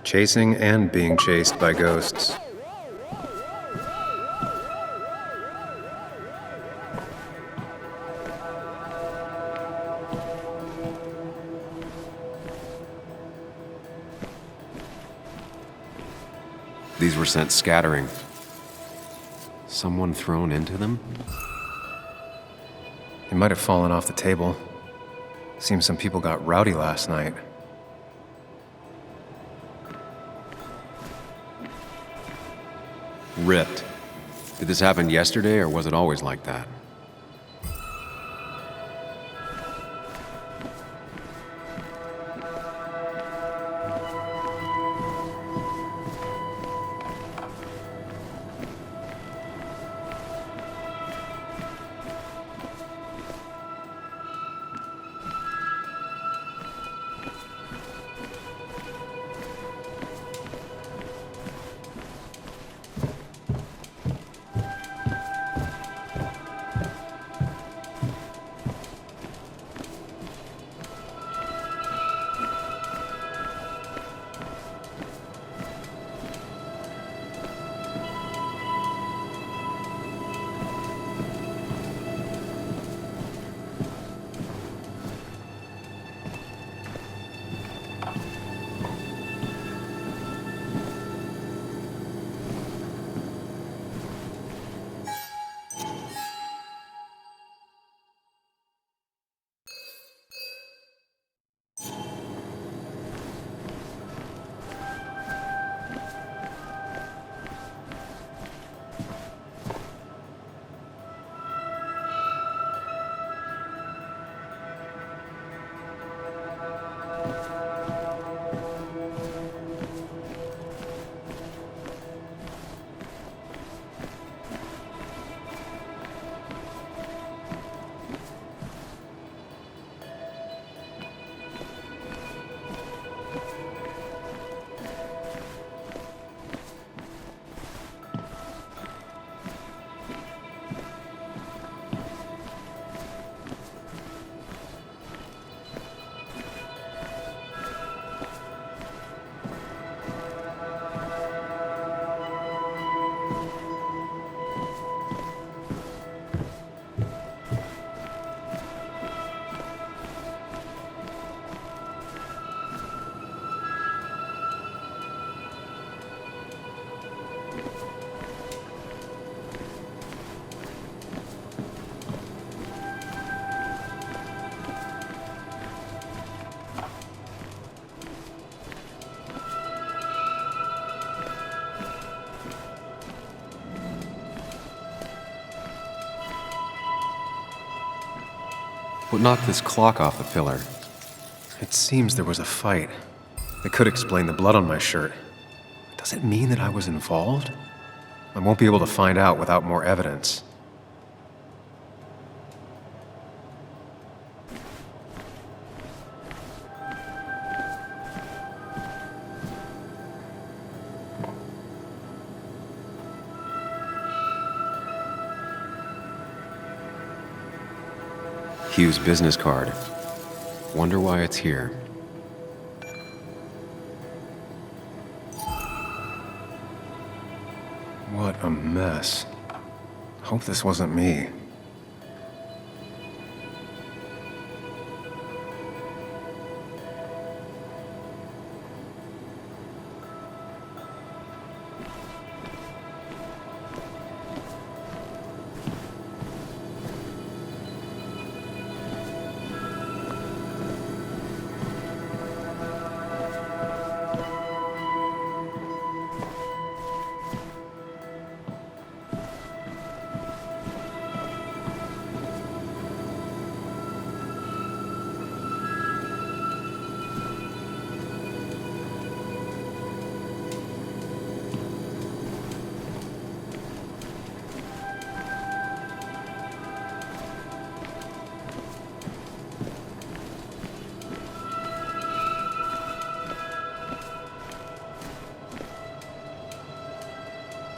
Chasing and being chased by ghosts. These were sent scattering. Someone thrown into them? They might have fallen off the table. Seems some people got rowdy last night. Ripped. Did this happen yesterday, or was it always like that? What knocked this clock off the pillar? It seems there was a fight. It could explain the blood on my shirt. Does it mean that I was involved? I won't be able to find out without more evidence. Hugh's business card. Wonder why it's here. What a mess. Hope this wasn't me.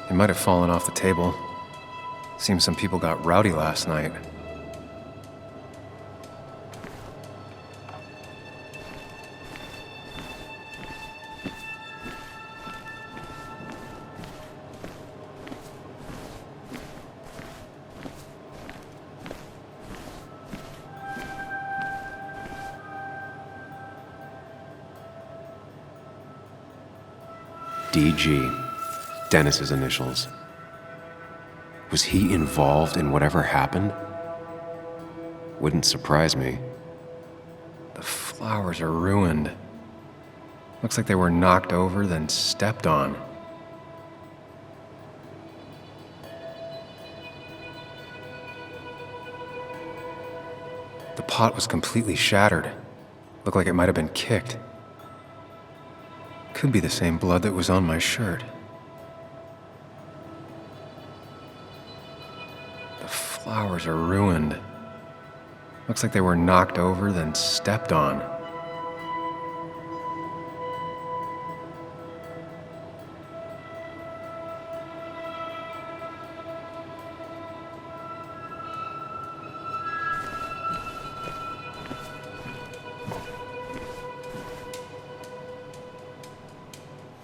It might have fallen off the table. Seems some people got rowdy last night. DG. Dennis's initials. Was he involved in whatever happened? Wouldn't surprise me. The flowers are ruined. Looks like they were knocked over, then stepped on. The pot was completely shattered. Looked like it might have been kicked. Could be the same blood that was on my shirt. Flowers are ruined. Looks like they were knocked over, then stepped on.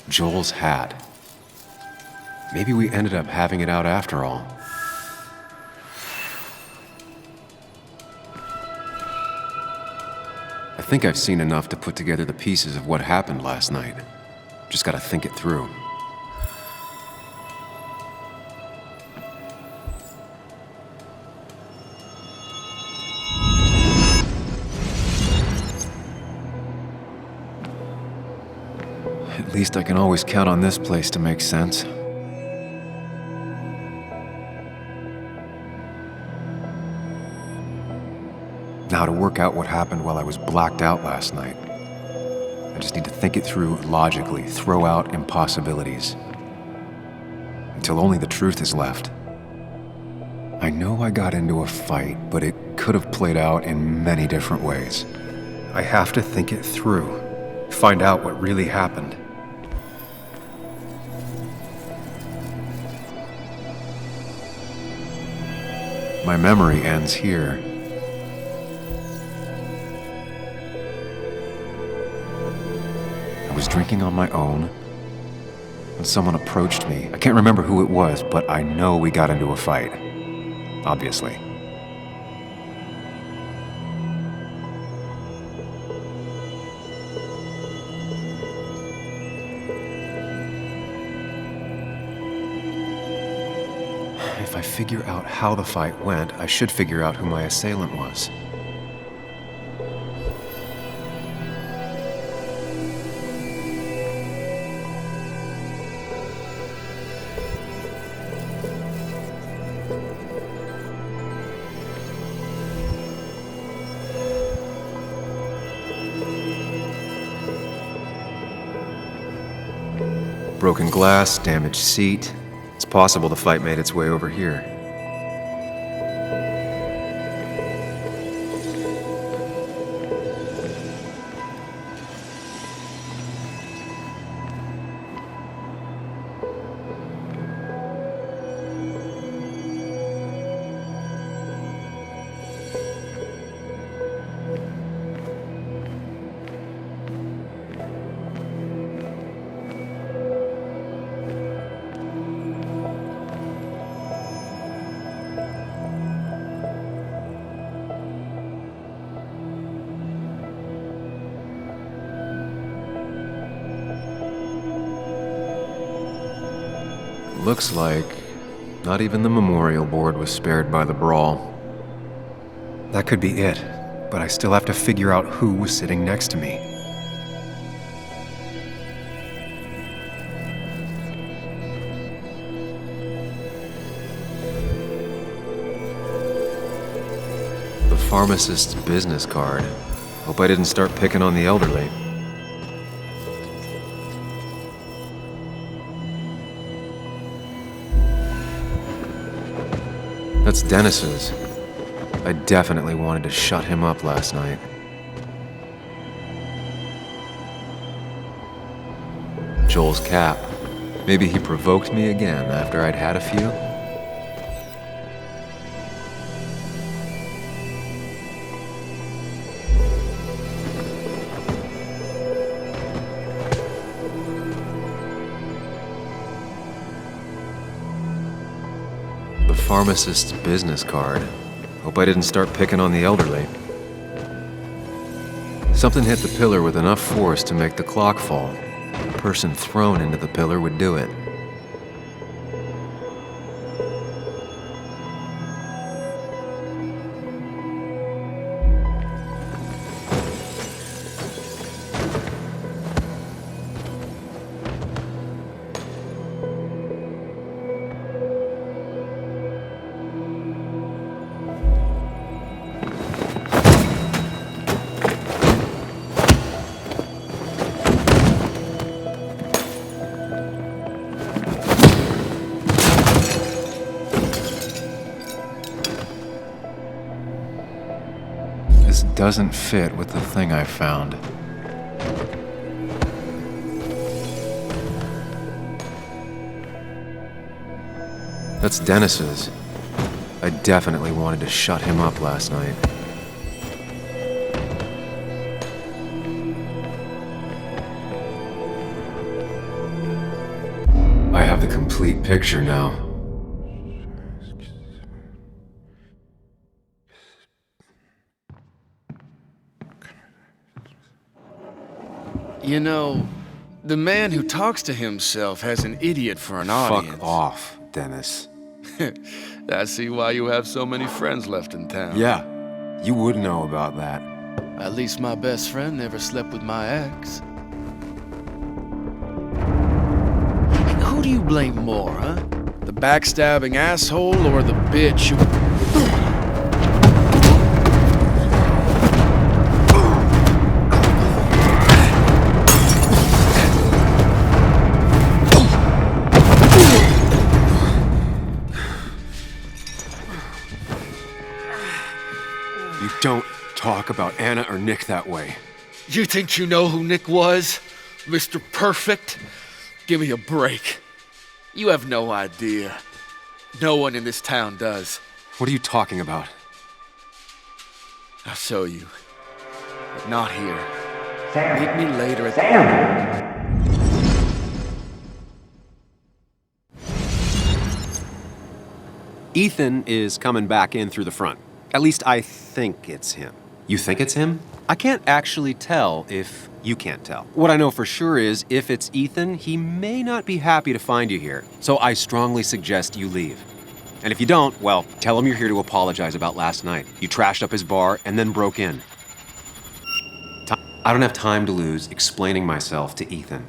Joel's hat. Maybe we ended up having it out after all. I think I've seen enough to put together the pieces of what happened last night. Just gotta think it through. At least I can always count on this place to make sense. Now to work out what happened while I was blacked out last night. I just need to think it through logically, throw out impossibilities. Until only the truth is left. I know I got into a fight, but it could have played out in many different ways. I have to think it through, find out what really happened. My memory ends here. I was drinking on my own when someone approached me. I can't remember who it was, but I know we got into a fight. Obviously. If I figure out how the fight went, I should figure out who my assailant was. broken glass, damaged seat. It's possible the fight made its way over here. Looks like not even the memorial board was spared by the brawl. That could be it, but I still have to figure out who was sitting next to me. The pharmacist's business card. Hope I didn't start picking on the elderly. That's Dennis's. I definitely wanted to shut him up last night. Joel's cap. Maybe he provoked me again after I'd had a few. Pharmacist's business card. Hope I didn't start picking on the elderly. Something hit the pillar with enough force to make the clock fall. A person thrown into the pillar would do it. Doesn't fit with the thing I found. That's Dennis's. I definitely wanted to shut him up last night. I have the complete picture now. You know, the man who talks to himself has an idiot for an audience. Fuck off, Dennis. I see why you have so many friends left in town. Yeah, you would know about that. At least my best friend never slept with my ex. Who do you blame more, huh? The backstabbing asshole or the bitch who... Don't talk about Anna or Nick that way. You think you know who Nick was? Mr. Perfect? Give me a break. You have no idea. No one in this town does. What are you talking about? I'll show you. But not here. Meet me later at Ethan is coming back in through the front. At least I think it's him. You think it's him? I can't actually tell if you can't tell. What I know for sure is, if it's Ethan, he may not be happy to find you here. So I strongly suggest you leave. And if you don't, well, tell him you're here to apologize about last night. You trashed up his bar and then broke in. I don't have time to lose explaining myself to Ethan.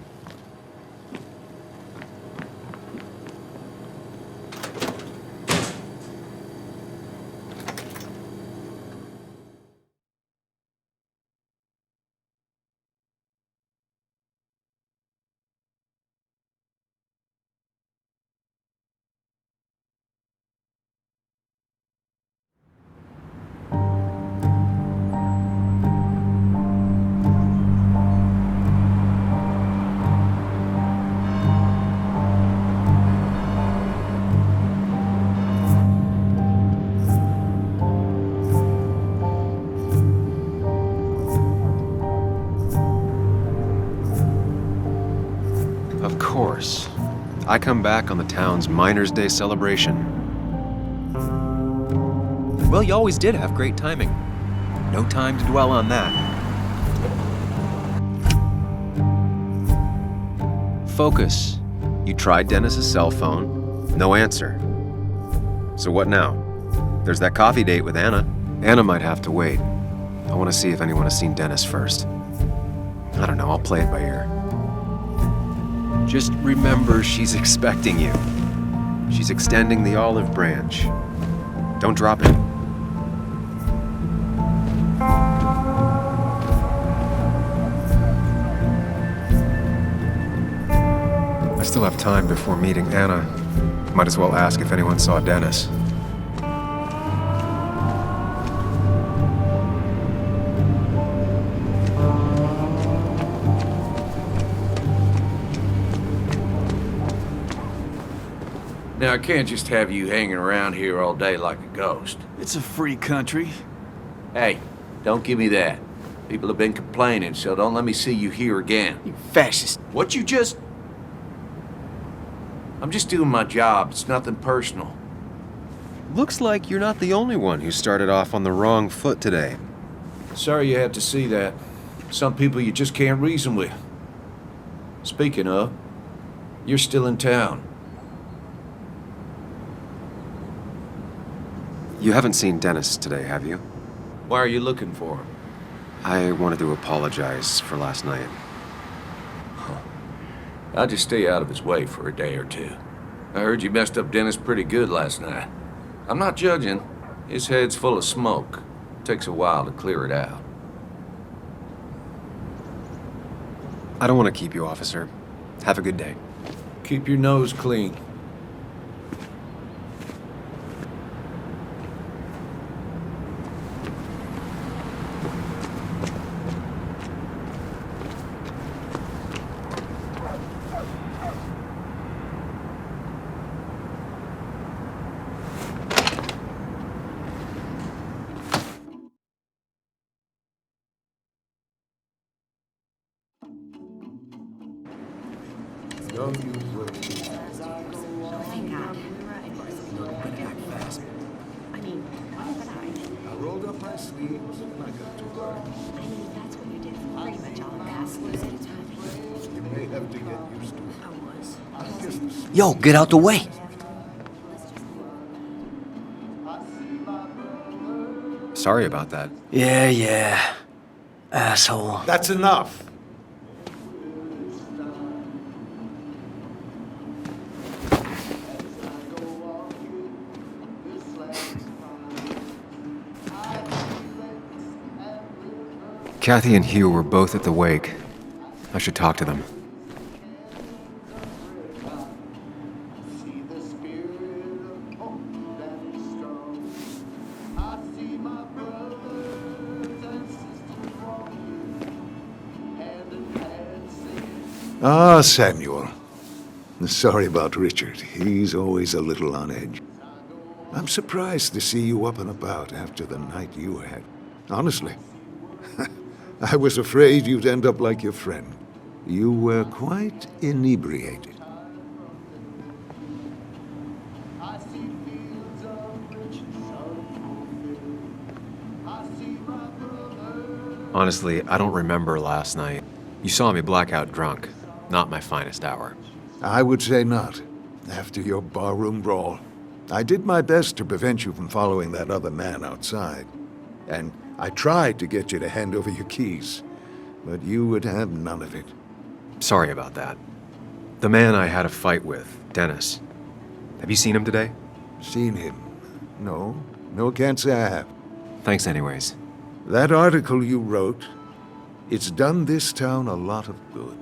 I come back on the town's Miners' Day celebration. Well, you always did have great timing. No time to dwell on that. Focus. You tried Dennis's cell phone. No answer. So what now? There's that coffee date with Anna. Anna might have to wait. I want to see if anyone has seen Dennis first. I don't know, I'll play it by ear. Just remember she's expecting you. She's extending the olive branch. Don't drop it. I still have time before meeting Anna. Might as well ask if anyone saw Dennis. Now, I can't just have you hanging around here all day like a ghost. It's a free country. Hey, don't give me that. People have been complaining, so don't let me see you here again. You fascist. What you just... I'm just doing my job. It's nothing personal. Looks like you're not the only one who started off on the wrong foot today. Sorry you had to see that. Some people you just can't reason with. Speaking of, you're still in town. You haven't seen Dennis today, have you? Why are you looking for him? I wanted to apologize for last night. I'll just stay out of his way for a day or two. I heard you messed up Dennis pretty good last night. I'm not judging. His head's full of smoke. Takes a while to clear it out. I don't want to keep you, officer. Have a good day. Keep your nose clean. Thank God. I mean, why would I? I rolled up my sleeves and I got to work. I mean, that's what you did for pretty much all of past years at a time. You may have to get used to it. I was. Yo, get out the way. Sorry about that. Yeah. Asshole. That's enough. Kathy and Hugh were both at the wake. I should talk to them. Ah, Samuel. Sorry about Richard. He's always a little on edge. I'm surprised to see you up and about after the night you had. Honestly. I was afraid you'd end up like your friend. You were quite inebriated. Honestly, I don't remember last night. You saw me blackout drunk. Not my finest hour. I would say not. After your barroom brawl. I did my best to prevent you from following that other man outside. And I tried to get you to hand over your keys. But you would have none of it. Sorry about that. The man I had a fight with, Dennis. Have you seen him today? Seen him? No. No, can't say I have. Thanks anyways. That article you wrote, it's done this town a lot of good.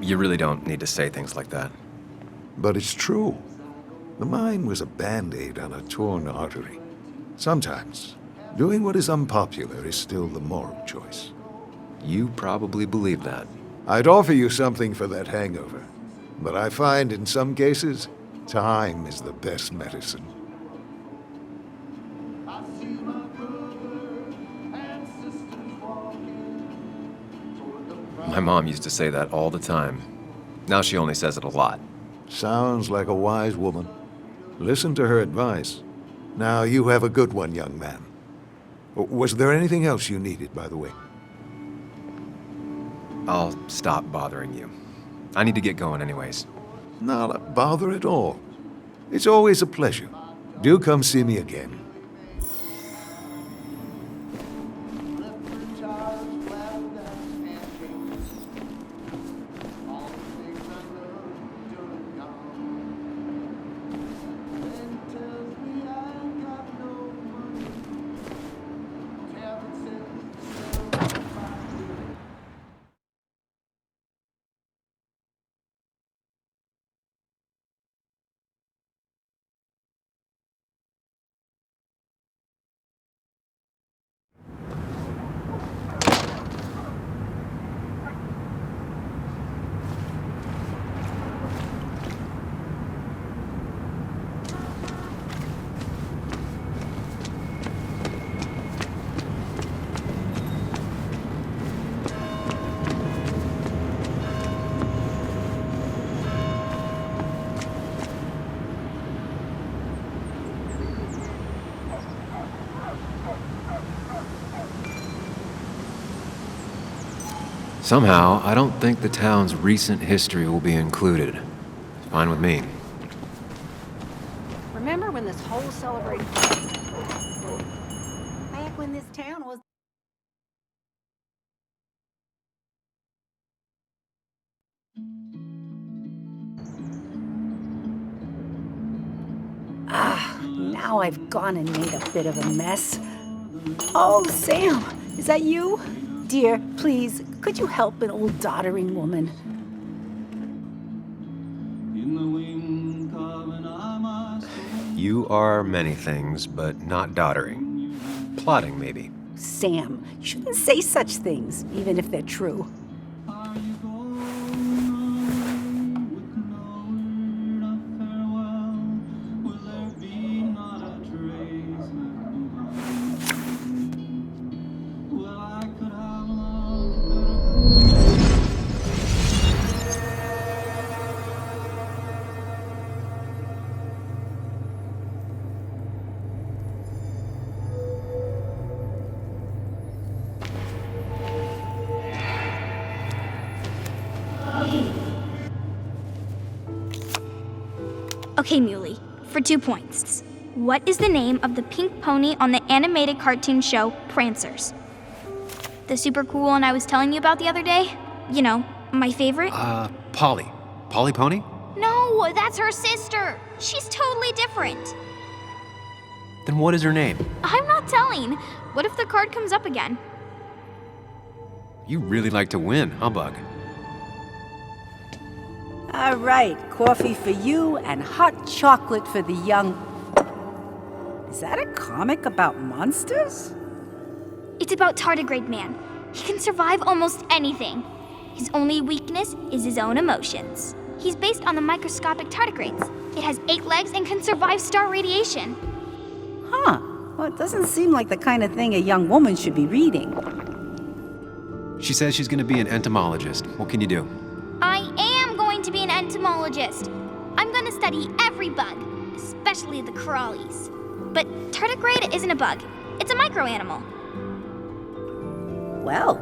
You really don't need to say things like that. But it's true. The mine was a band-aid on a torn artery. Sometimes, doing what is unpopular is still the moral choice. You probably believe that. I'd offer you something for that hangover, but I find in some cases, time is the best medicine. My mom used to say that all the time. Now she only says it a lot. Sounds like a wise woman. Listen to her advice. Now you have a good one, young man. Was there anything else you needed, by the way? I'll stop bothering you. I need to get going anyways. Not a bother at all. It's always a pleasure. Do come see me again. Somehow, I don't think the town's recent history will be included. Fine with me. Remember when this whole celebration... Back when this town was... Now I've gone and made a bit of a mess. Oh, Sam, is that you? Dear, please, could you help an old doddering woman? You are many things, but not doddering. Plotting, maybe. Sam, you shouldn't say such things, even if they're true. Okay, Muley, for 2 points. What is the name of the pink pony on the animated cartoon show Prancers? The super cool one I was telling you about the other day? You know, my favorite? Polly. Polly Pony? No, that's her sister. She's totally different. Then what is her name? I'm not telling. What if the card comes up again? You really like to win, huh, Bug? All right, coffee for you and hot chocolate for the young... Is that a comic about monsters? It's about Tardigrade Man. He can survive almost anything. His only weakness is his own emotions. He's based on the microscopic tardigrades. It has 8 legs and can survive star radiation. Huh. Well, it doesn't seem like the kind of thing a young woman should be reading. She says she's gonna be an entomologist. What can you do? I am going to be an entomologist. I'm going to study every bug, especially the crawlies. But tardigrade isn't a bug. It's a microanimal. Well,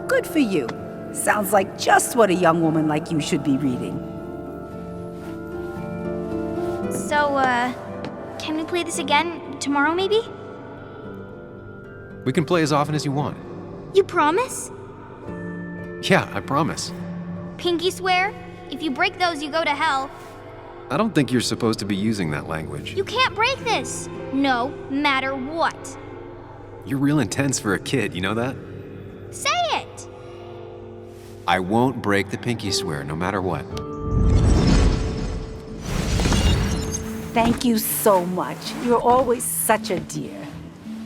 good for you. Sounds like just what a young woman like you should be reading. So, can we play this again tomorrow, maybe? We can play as often as you want. You promise? Yeah, I promise. Pinky swear? If you break those, you go to hell. I don't think you're supposed to be using that language. You can't break this. No matter what. You're real intense for a kid, you know that? Say it! I won't break the pinky swear, no matter what. Thank you so much. You're always such a dear.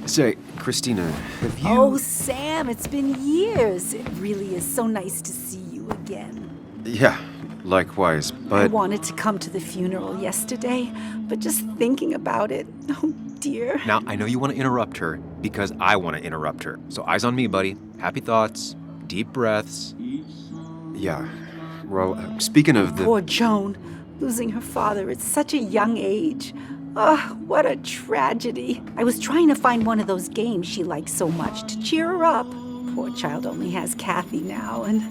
Say, Christina, have you... Oh, Sam, it's been years. It really is so nice to see you again. Yeah, likewise, but... I wanted to come to the funeral yesterday, but just thinking about it, oh dear. Now, I know you want to interrupt her because I want to interrupt her. So eyes on me, buddy. Happy thoughts, deep breaths. Yeah. Well, speaking of the... Poor Joan, losing her father at such a young age. Oh, what a tragedy. I was trying to find one of those games she likes so much to cheer her up. Poor child only has Kathy now, and,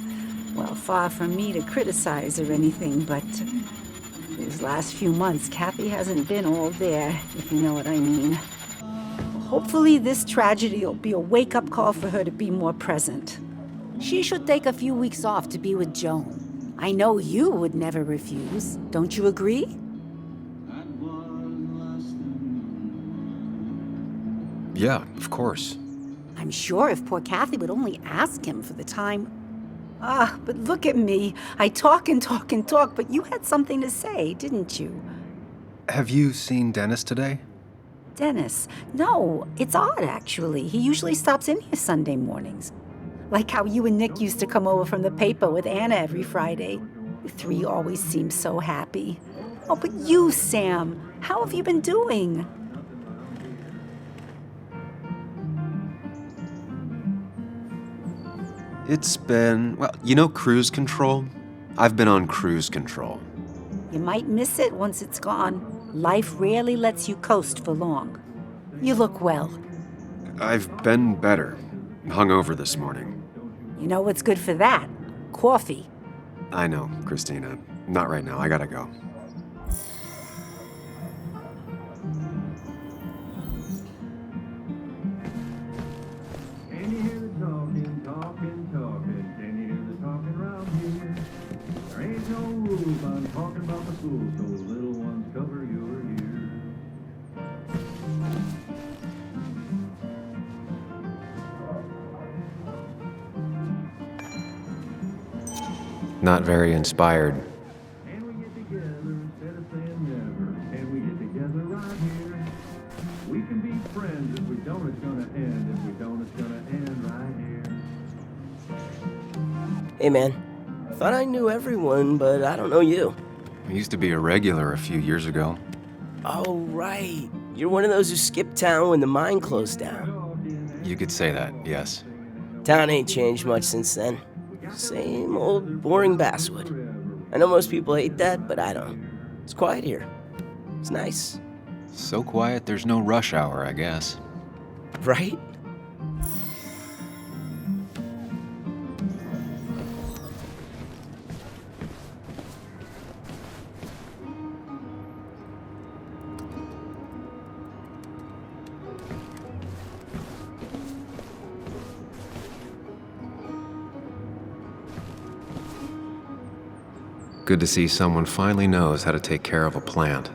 well, far from me to criticize or anything, but these last few months, Kathy hasn't been all there, if you know what I mean. Hopefully this tragedy will be a wake-up call for her to be more present. She should take a few weeks off to be with Joan. I know you would never refuse. Don't you agree? Yeah, of course. I'm sure if poor Kathy would only ask him for the time. But look at me. I talk and talk and talk, but you had something to say, didn't you? Have you seen Dennis today? Dennis? No, it's odd, actually. He usually stops in here Sunday mornings. Like how you and Nick used to come over from the paper with Anna every Friday. You three always seem so happy. Oh, but you, Sam, how have you been doing? It's been, well, you know cruise control? I've been on cruise control. You might miss it once it's gone. Life rarely lets you coast for long. You look well. I've been better. Hungover this morning. You know what's good for that? Coffee. I know, Christina. Not right now. I gotta go. Can you hear the talking, talking, talking? Can you hear the talking around here? There ain't no rules. I'm talking about the fools, so little ones cover your ears. Not very inspired. Can we get together instead of saying never? Can we get together right here? We can be friends. If we don't, it's gonna end. If we don't, it's gonna end right here. Hey man, thought I knew everyone, but I don't know you. I used to be a regular a few years ago. Oh, right. You're one of those who skipped town when the mine closed down. You could say that, yes. Town ain't changed much since then. Same old boring basswood. I know most people hate that, but I don't. It's quiet here. It's nice. So quiet, there's no rush hour, I guess. Right? Good to see someone finally knows how to take care of a plant.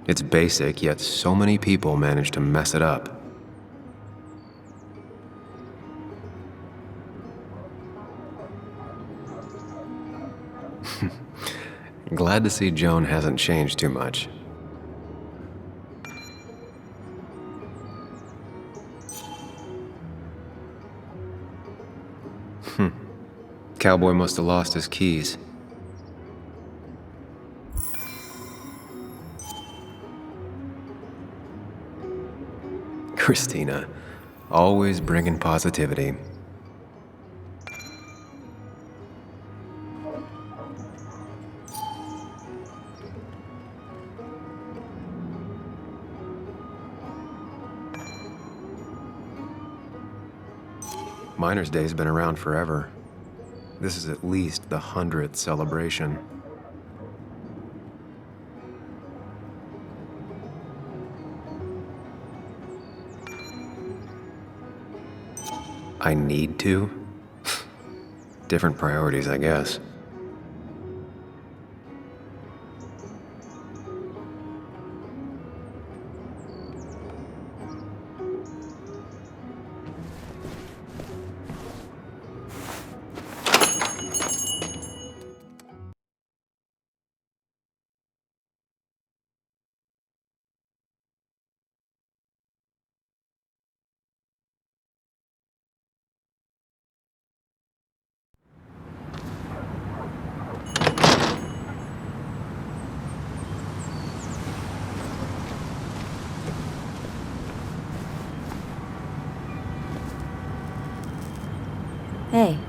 It's basic, yet so many people manage to mess it up. Glad to see Joan hasn't changed too much. Cowboy must have lost his keys. Christina, always bringing positivity. Miner's Day's been around forever. This is at least the 100th celebration. I need to? Different priorities, I guess. Hey,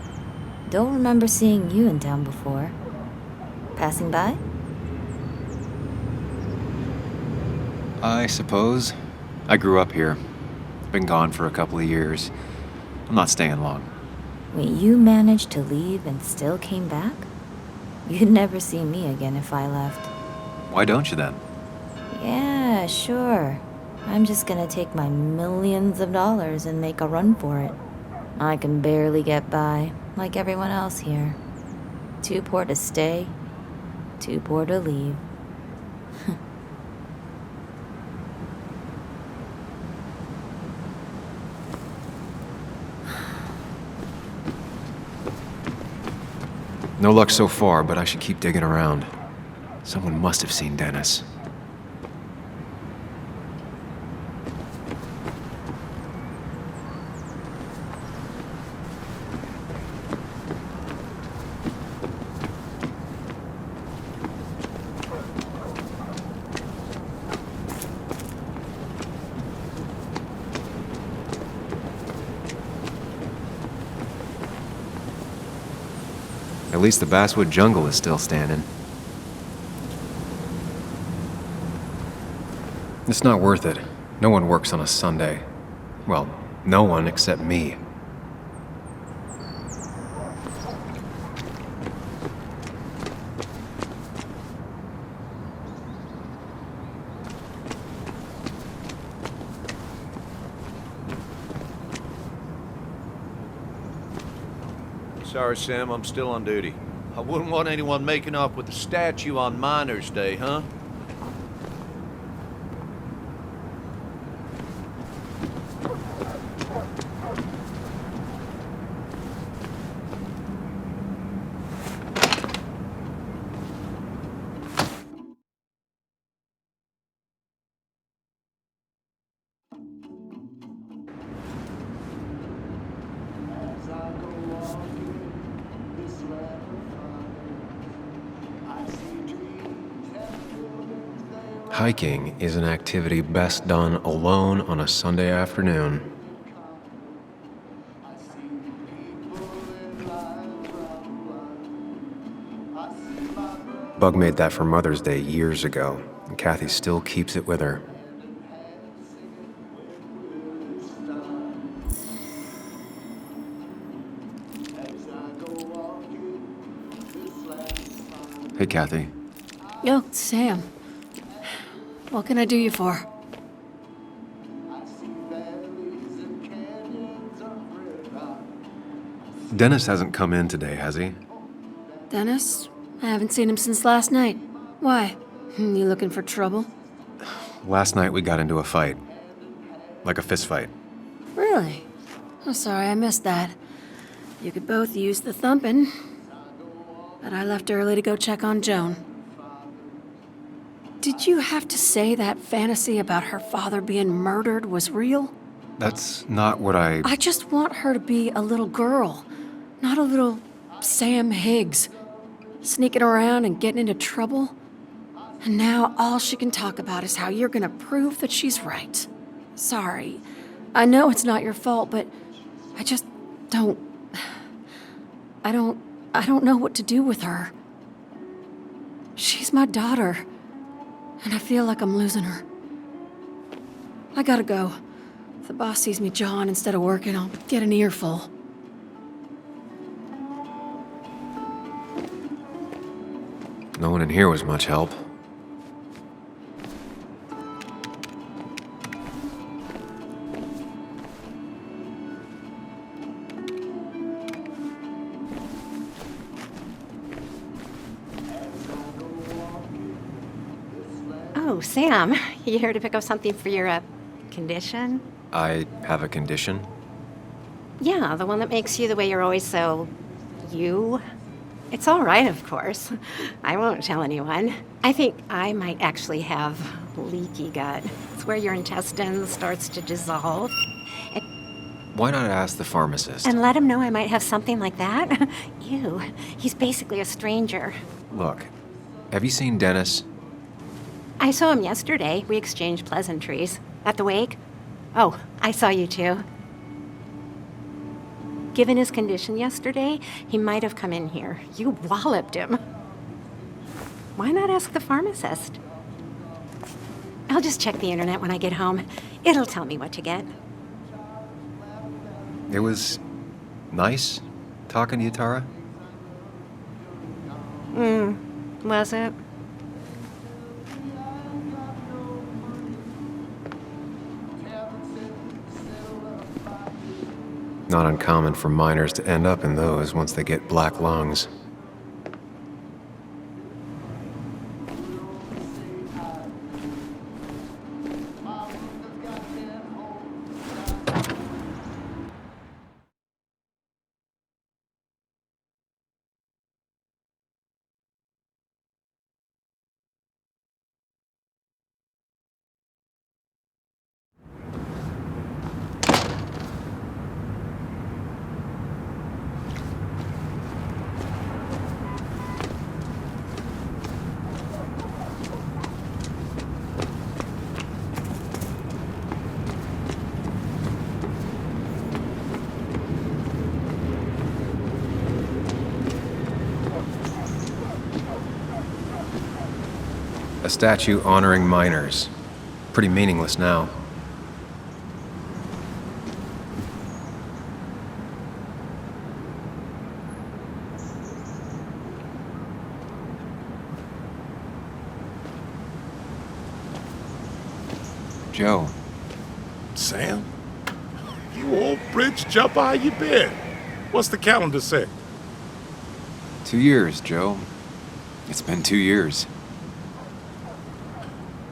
Don't remember seeing you in town before. Passing by? I suppose. I grew up here. Been gone for a couple of years. I'm not staying long. Wait, you managed to leave and still came back? You'd never see me again if I left. Why don't you then? Yeah, sure. I'm just gonna take my millions of dollars and make a run for it. I can barely get by, like everyone else here. Too poor to stay, too poor to leave. No luck so far, but I should keep digging around. Someone must have seen Dennis. At least the basswood jungle is still standing. It's not worth it. No one works on a Sunday. Well, no one except me. Sorry, Sam, I'm still on duty. I wouldn't want anyone making off with the statue on Miners' Day, huh? Hiking is an activity best done alone on a Sunday afternoon. Bug made that for Mother's Day years ago, and Kathy still keeps it with her. Hey, Kathy. Yo, Sam. What can I do you for? Dennis hasn't come in today, has he? Dennis? I haven't seen him since last night. Why? You looking for trouble? Last night we got into a fight. Like a fist fight. Really? Oh, sorry, I missed that. You could both use the thumping. But I left early to go check on Joan. Did you have to say that fantasy about her father being murdered was real? That's not what I just want her to be a little girl, not a little Sam Higgs, sneaking around and getting into trouble. And now all she can talk about is how you're gonna prove that she's right. Sorry. I know it's not your fault, but I just don't... I don't know what to do with her. She's my daughter. And I feel like I'm losing her. I gotta go. If the boss sees me jawing instead of working, I'll get an earful. No one in here was much help. Oh, Sam, you here to pick up something for your, condition? I have a condition? Yeah, the one that makes you the way you're always so... you? It's all right, of course. I won't tell anyone. I think I might actually have leaky gut. It's where your intestine starts to dissolve. Why not ask the pharmacist? And let him know I might have something like that? Ew, he's basically a stranger. Look, have you seen Dennis? I saw him yesterday. We exchanged pleasantries. At the wake? Oh, I saw you too. Given his condition yesterday, he might have come in here. You walloped him. Why not ask the pharmacist? I'll just check the internet when I get home. It'll tell me what to get. It was nice talking to you, Tara. Was it? Not uncommon for miners to end up in those once they get black lungs. A statue honoring miners. Pretty meaningless now. Joe. Sam? You old bridge jumper, how you been? What's the calendar say? 2 years, Joe. It's been 2 years.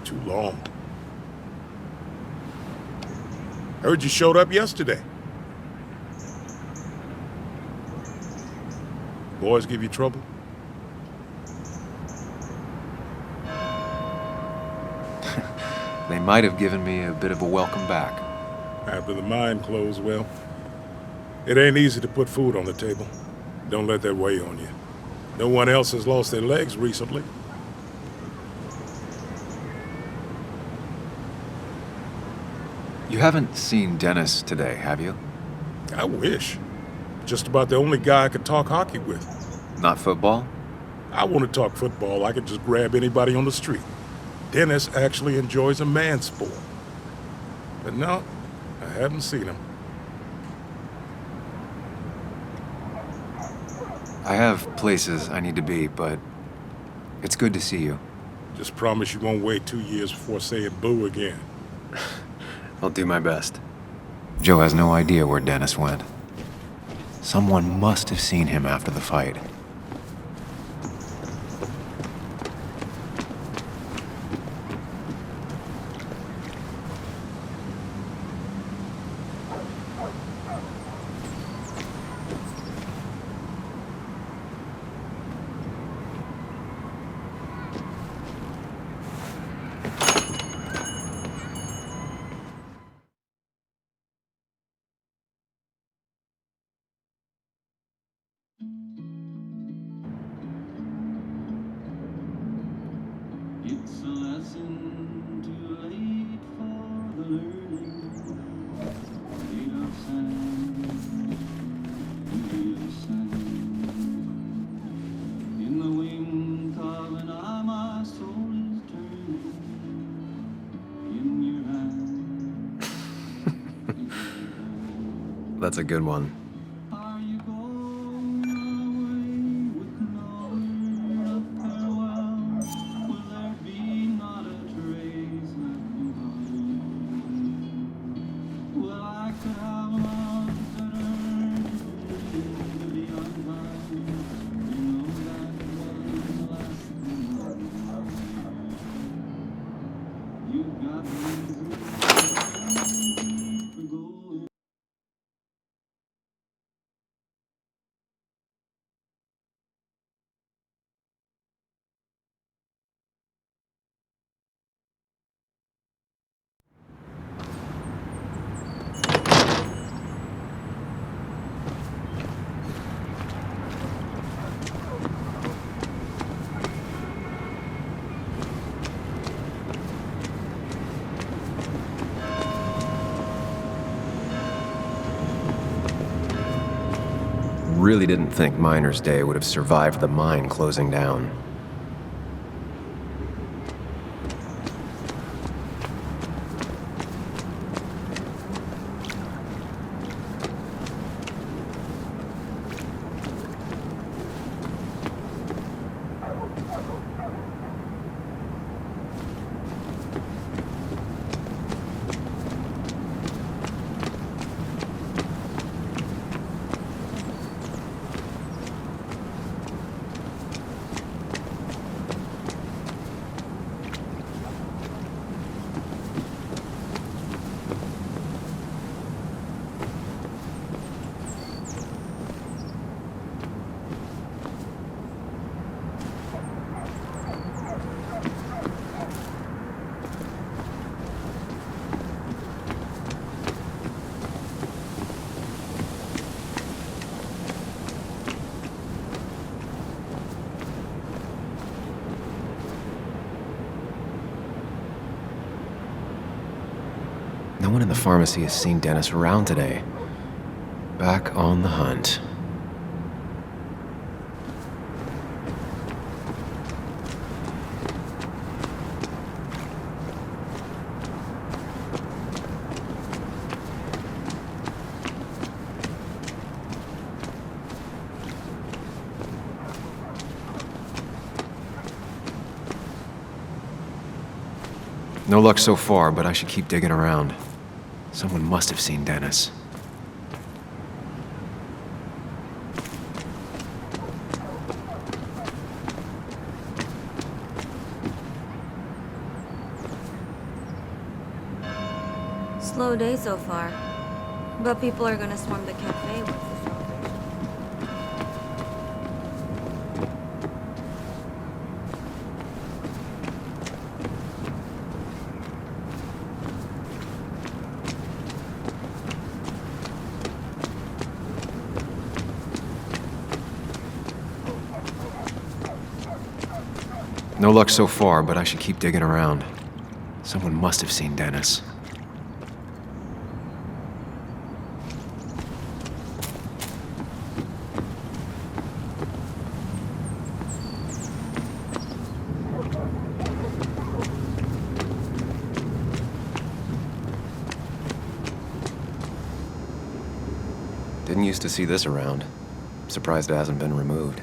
Too long. Heard you showed up yesterday. Boys give you trouble? They might have given me a bit of a welcome back. After the mine closed, well, it ain't easy to put food on the table. Don't let that weigh on you. No one else has lost their legs recently. You haven't seen Dennis today, have you? I wish. Just about the only guy I could talk hockey with. Not football? I want to talk football. I could just grab anybody on the street. Dennis actually enjoys a man's sport. But no, I haven't seen him. I have places I need to be, but it's good to see you. Just promise you won't wait 2 years before saying boo again. I'll do my best. Joe has no idea where Dennis went. Someone must have seen him after the fight. It's a lesson too late for the learning. Made of sand, made of sand. In the wind of an eye, my soul is turning. In your hand. That's a good one. Are you going away with no word of farewell? Will there be not a trace left behind? Well, I could have loved better to be unkind. You know that was the last thing I did. You've got reasons for going. really didn't think Miner's Day would have survived the mine closing down. No one in the pharmacy has seen Dennis around today. Back on the hunt. No luck so far, but I should keep digging around. Someone must have seen Dennis. Slow day so far. But people are gonna swarm the cafe once the celebration. No luck so far, but I should keep digging around. Someone must have seen Dennis. Didn't used to see this around. Surprised it hasn't been removed.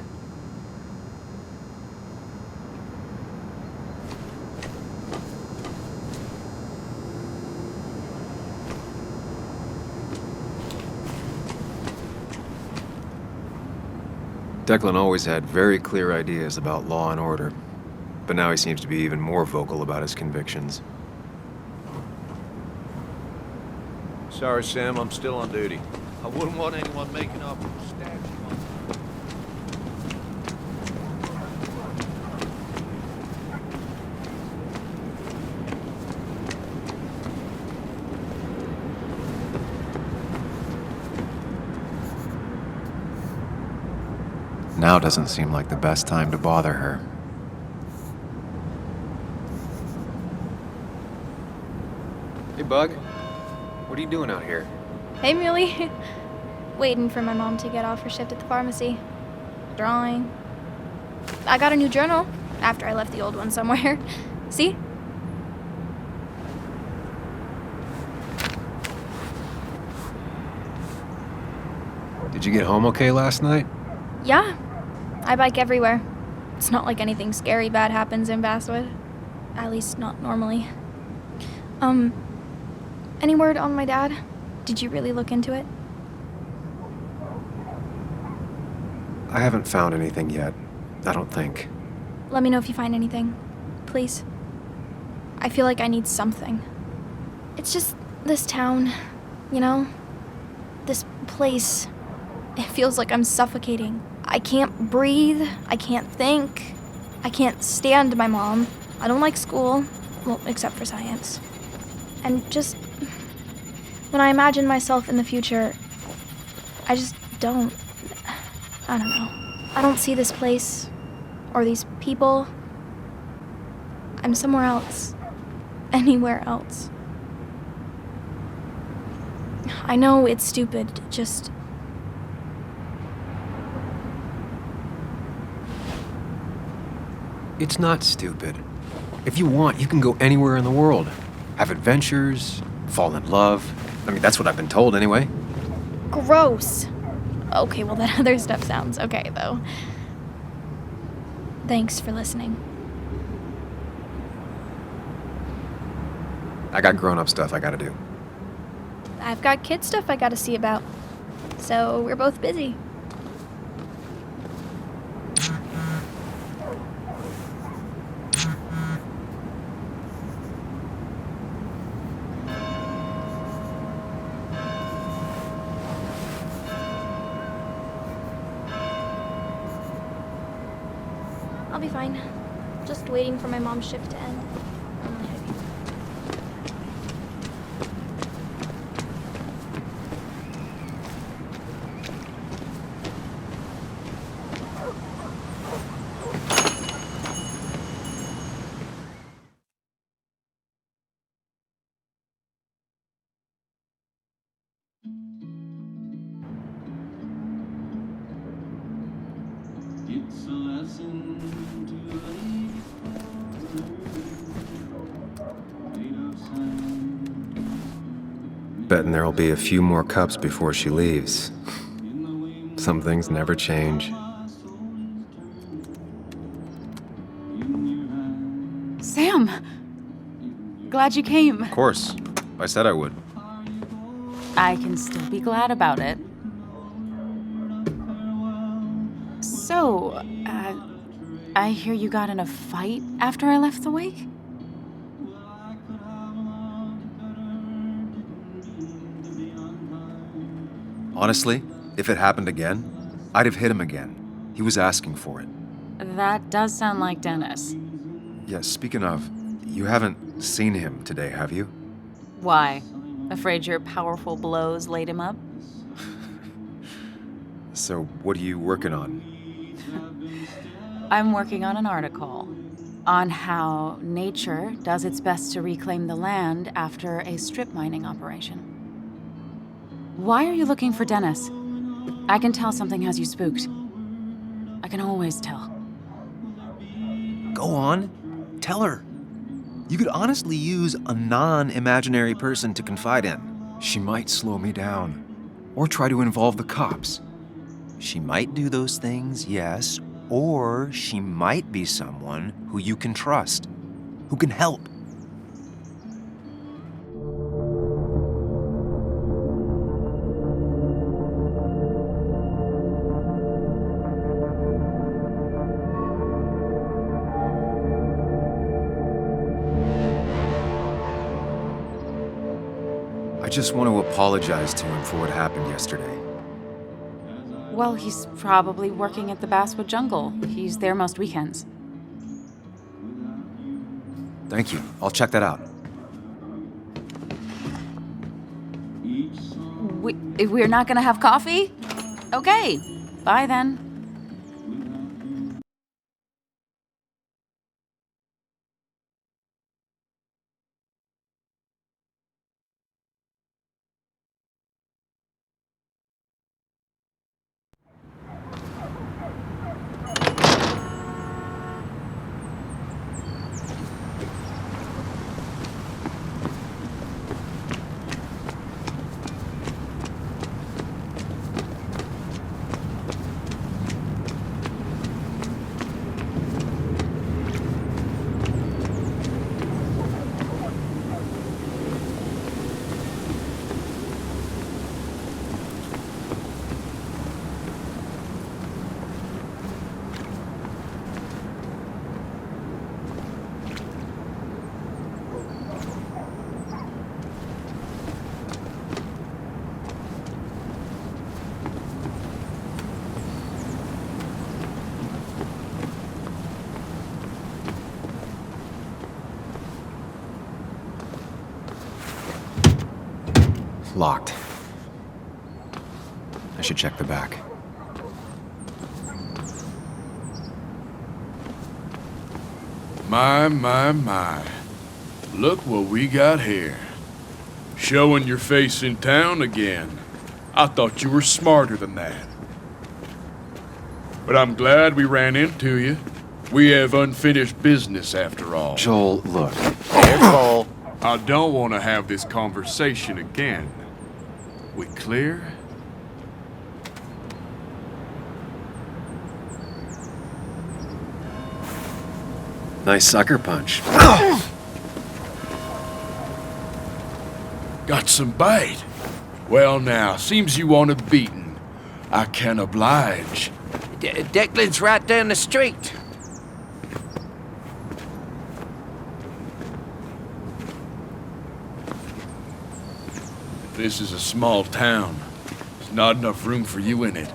Declan always had very clear ideas about law and order, but now he seems to be even more vocal about his convictions. Sorry, Sam, I'm still on duty. I wouldn't want anyone making up a statue. Now doesn't seem like the best time to bother her. Hey, Bug. What are you doing out here? Hey, Muley. Waiting for my mom to get off her shift at the pharmacy. Drawing. I got a new journal after I left the old one somewhere. See? Did you get home okay last night? Yeah. I bike everywhere. It's not like anything scary bad happens in Basswood. At least not normally. Any word on my dad? Did you really look into it? I haven't found anything yet. I don't think. Let me know if you find anything. Please. I feel like I need something. It's just this town, you know? This place. It feels like I'm suffocating. I can't breathe. I can't think. I can't stand my mom. I don't like school. Well, except for science. And just... when I imagine myself in the future, I just don't... I don't know. I don't see this place. Or these people. I'm somewhere else. Anywhere else. I know it's stupid, just... It's not stupid. If you want, you can go anywhere in the world. Have adventures, fall in love. I mean, that's what I've been told anyway. Gross. Okay, well, that other stuff sounds okay, though. Thanks for listening. I got grown-up stuff I gotta do. I've got kid stuff I gotta see about. So we're both busy. I'll be fine. Just waiting for my mom's shift to end. I'm really heavy. It's a lesson to Betting there'll be a few more cups before she leaves. Some things never change. Sam! Glad you came. Of course. I said I would. I can still be glad about it. So, I hear you got in a fight after I left the wake? Honestly, if it happened again, I'd have hit him again. He was asking for it. That does sound like Dennis. Yeah, speaking of, you haven't seen him today, have you? Why? Afraid your powerful blows laid him up? So, what are you working on? I'm working on an article on how nature does its best to reclaim the land after a strip mining operation. Why are you looking for Dennis? I can tell something has you spooked. I can always tell. Go on. Tell her. You could honestly use a non-imaginary person to confide in. She might slow me down. Or try to involve the cops. She might do those things, yes. Or she might be someone who you can trust. Who can help. I just want to apologize to him for what happened yesterday. Well, he's probably working at the Basswood Jungle. He's there most weekends. Thank you. I'll check that out. We're not gonna have coffee? Okay, bye then. Locked. I should check the back. My. Look what we got here. Showing your face in town again. I thought you were smarter than that. But I'm glad we ran into you. We have unfinished business after all. Joel, look. Careful. I don't want to have this conversation again. We clear? Nice sucker punch. Got some bite. Well now, seems you want a beating. I can oblige. Declan's right down the street. This is a small town. There's not enough room for you in it.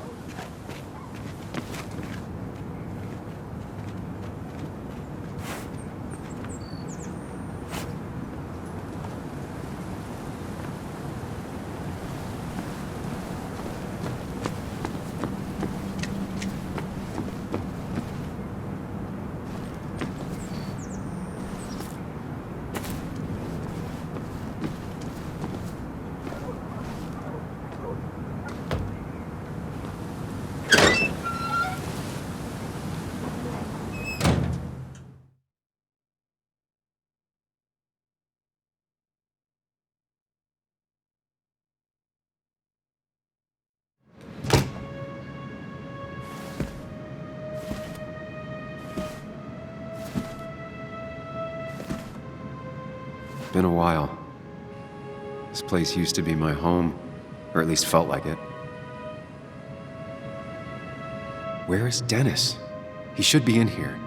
Been a while. This place used to be my home, or at least felt like it. Where is Dennis? He should be in here.